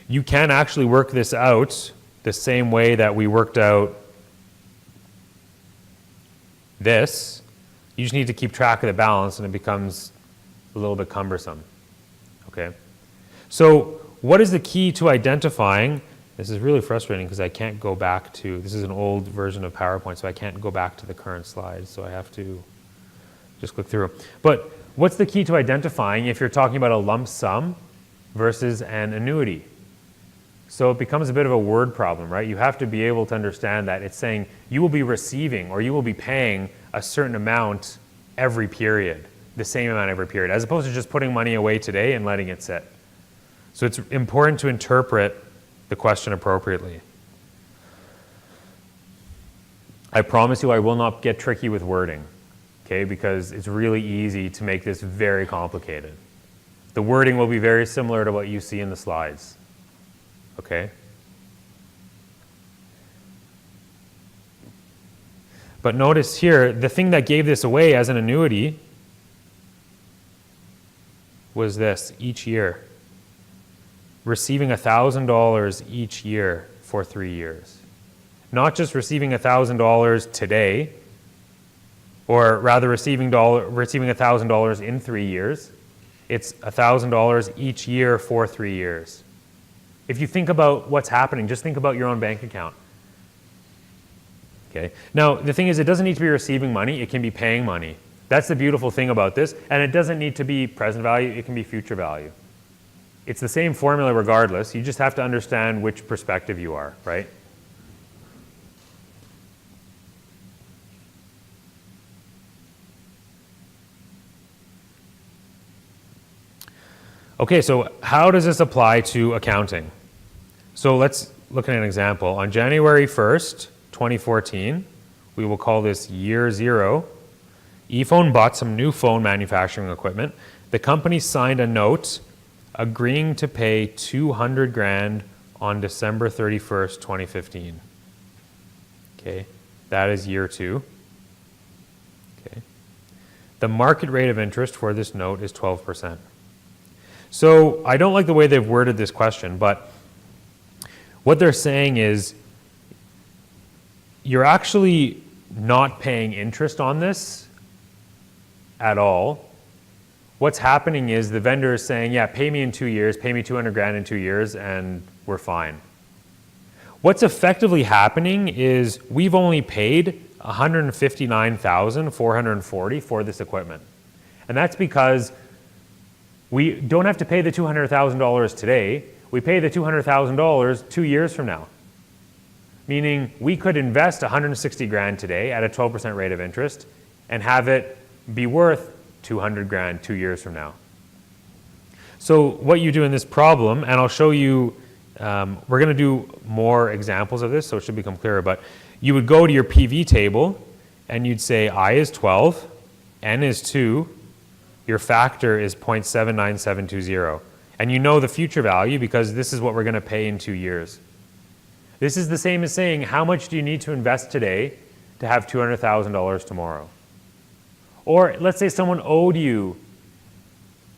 You can actually work this out the same way that we worked out this. You just need to keep track of the balance and it becomes a little bit cumbersome. Okay? So what is the key to identifying? This is really frustrating because I can't go back to, this is an old version of PowerPoint, so I can't go back to the current slides, so I have to just click through. But what's the key to identifying if you're talking about a lump sum versus an annuity? So it becomes a bit of a word problem, right? You have to be able to understand that it's saying you will be receiving or you will be paying a certain amount every period, the same amount every period, as opposed to just putting money away today and letting it sit. So it's important to interpret the question appropriately. I promise you I will not get tricky with wording, okay, because it's really easy to make this very complicated. The wording will be very similar to what you see in the slides, okay? But notice here, the thing that gave this away as an annuity was this, each year. Receiving $1,000 each year for 3 years. Not just receiving $1,000 today, or rather receiving $1,000 in 3 years. It's $1,000 each year for 3 years. If you think about what's happening, just think about your own bank account. Okay. Now, the thing is, it doesn't need to be receiving money, it can be paying money. That's the beautiful thing about this, and it doesn't need to be present value, it can be future value. It's the same formula regardless, you just have to understand which perspective you are, right? Okay, so how does this apply to accounting? So let's look at an example. On January 1st, 2014, we will call this year 0. ePhone bought some new phone manufacturing equipment. The company signed a note agreeing to pay $200,000 on December 31st, 2015. Okay, that is year 2. Okay. The market rate of interest for this note is 12%. So I don't like the way they've worded this question, but what they're saying is you're actually not paying interest on this at all. What's happening is the vendor is saying, yeah, pay me in 2 years, pay me $200,000 in 2 years, and we're fine. What's effectively happening is we've only paid $159,440 for this equipment. And that's because we don't have to pay the $200,000 today. We pay the $200,000 2 years from now. Meaning we could invest $160,000 today at a 12% rate of interest and have it be worth $200,000 2 years from now. So what you do in this problem, and I'll show you, we're going to do more examples of this so it should become clearer, but you would go to your PV table and you'd say I is 12, N is 2, your factor is 0.79720. And you know the future value because this is what we're going to pay in 2 years. This is the same as saying how much do you need to invest today to have $200,000 tomorrow? Or let's say someone owed you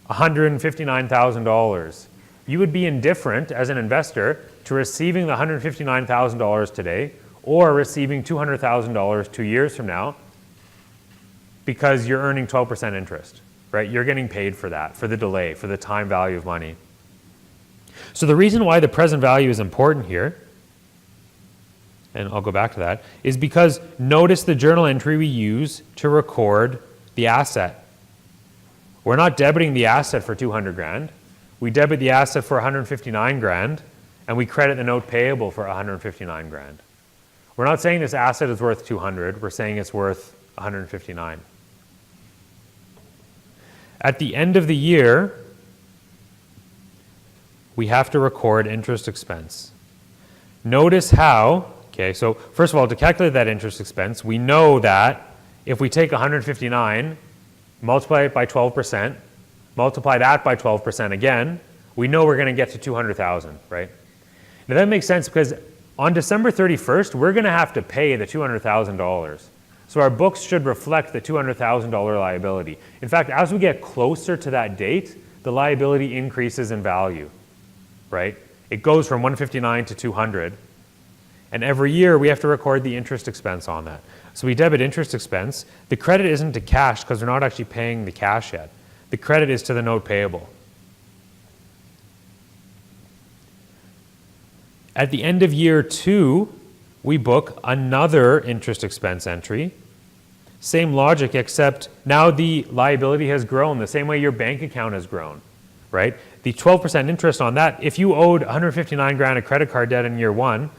$159,000. You would be indifferent as an investor to receiving the $159,000 today or receiving $200,000 2 years from now because you're earning 12% interest, right? You're getting paid for that, for the delay, for the time value of money. So the reason why the present value is important here, and I'll go back to that, is because notice the journal entry we use to record the asset. We're not debiting the asset for $200,000. We debit the asset for $159,000, and we credit the note payable for $159,000. We're not saying this asset is worth $200,000. We're saying it's worth $159,000. At the end of the year, we have to record interest expense. Notice how, okay, so first of all, to calculate that interest expense, we know that if we take 159, multiply it by 12%, multiply that by 12% again, we know we're going to get to 200,000, right? Now that makes sense because on December 31st, we're going to have to pay the $200,000. So our books should reflect the $200,000 liability. In fact, as we get closer to that date, the liability increases in value, right? It goes from 159 to 200. And every year we have to record the interest expense on that. So we debit interest expense. The credit isn't to cash because we're not actually paying the cash yet. The credit is to the note payable. At the end of year 2, we book another interest expense entry. Same logic, except now the liability has grown the same way your bank account has grown, right? The 12% interest on that, if you owed 159 grand of credit card debt in year 1,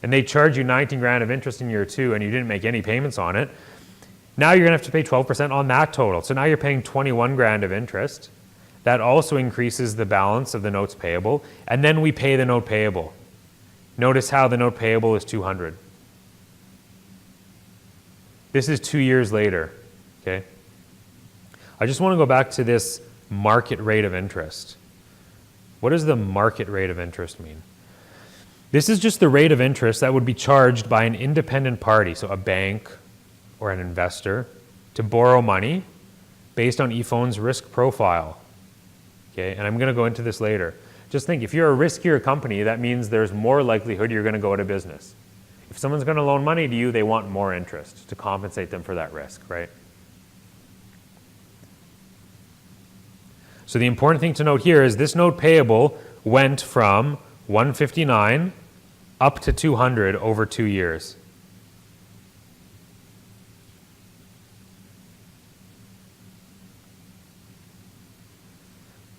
and they charge you 19 grand of interest in year 2 and you didn't make any payments on it, now you're gonna have to pay 12% on that total. So now you're paying 21 grand of interest. That also increases the balance of the notes payable, and then we pay the note payable. Notice how the note payable is 200. This is 2 years later, okay? I just want to go back to this market rate of interest. What does the market rate of interest mean? This is just the rate of interest that would be charged by an independent party, so a bank or an investor, to borrow money based on ePhone's risk profile, okay? And I'm going to go into this later. Just think, if you're a riskier company, that means there's more likelihood you're going to go out of business. If someone's going to loan money to you, they want more interest to compensate them for that risk, right? So the important thing to note here is this note payable went from 159 up to 200 over 2 years.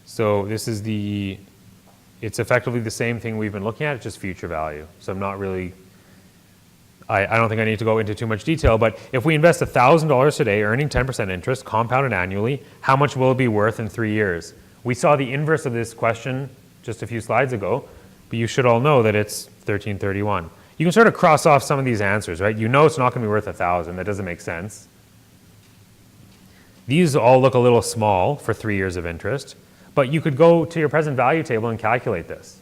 So this is it's effectively the same thing we've been looking at, it's just future value. So I'm not really, I don't think I need to go into too much detail, but if we invest $1,000 today, earning 10% interest, compounded annually, how much will it be worth in 3 years? We saw the inverse of this question just a few slides ago, but you should all know that it's 1331. You can sort of cross off some of these answers, right? You know it's not going to be worth 1,000, that doesn't make sense. These all look a little small for 3 years of interest. But you could go to your present value table and calculate this.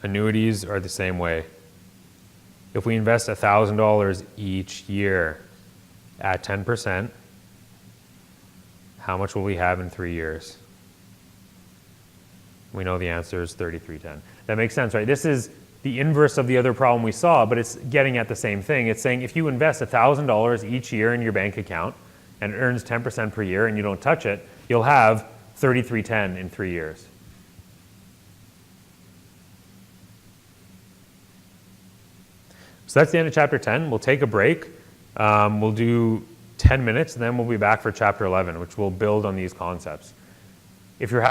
Annuities are the same way. If we invest $1,000 each year at 10%, how much will we have in 3 years? We know the answer is 3310. That makes sense, right? This is the inverse of the other problem we saw, but it's getting at the same thing. It's saying if you invest $1,000 each year in your bank account and it earns 10% per year and you don't touch it, you'll have 3310 in 3 years. So that's the end of chapter 10. We'll take a break. We'll do 10 minutes and then we'll be back for chapter 11, which will build on these concepts. If you're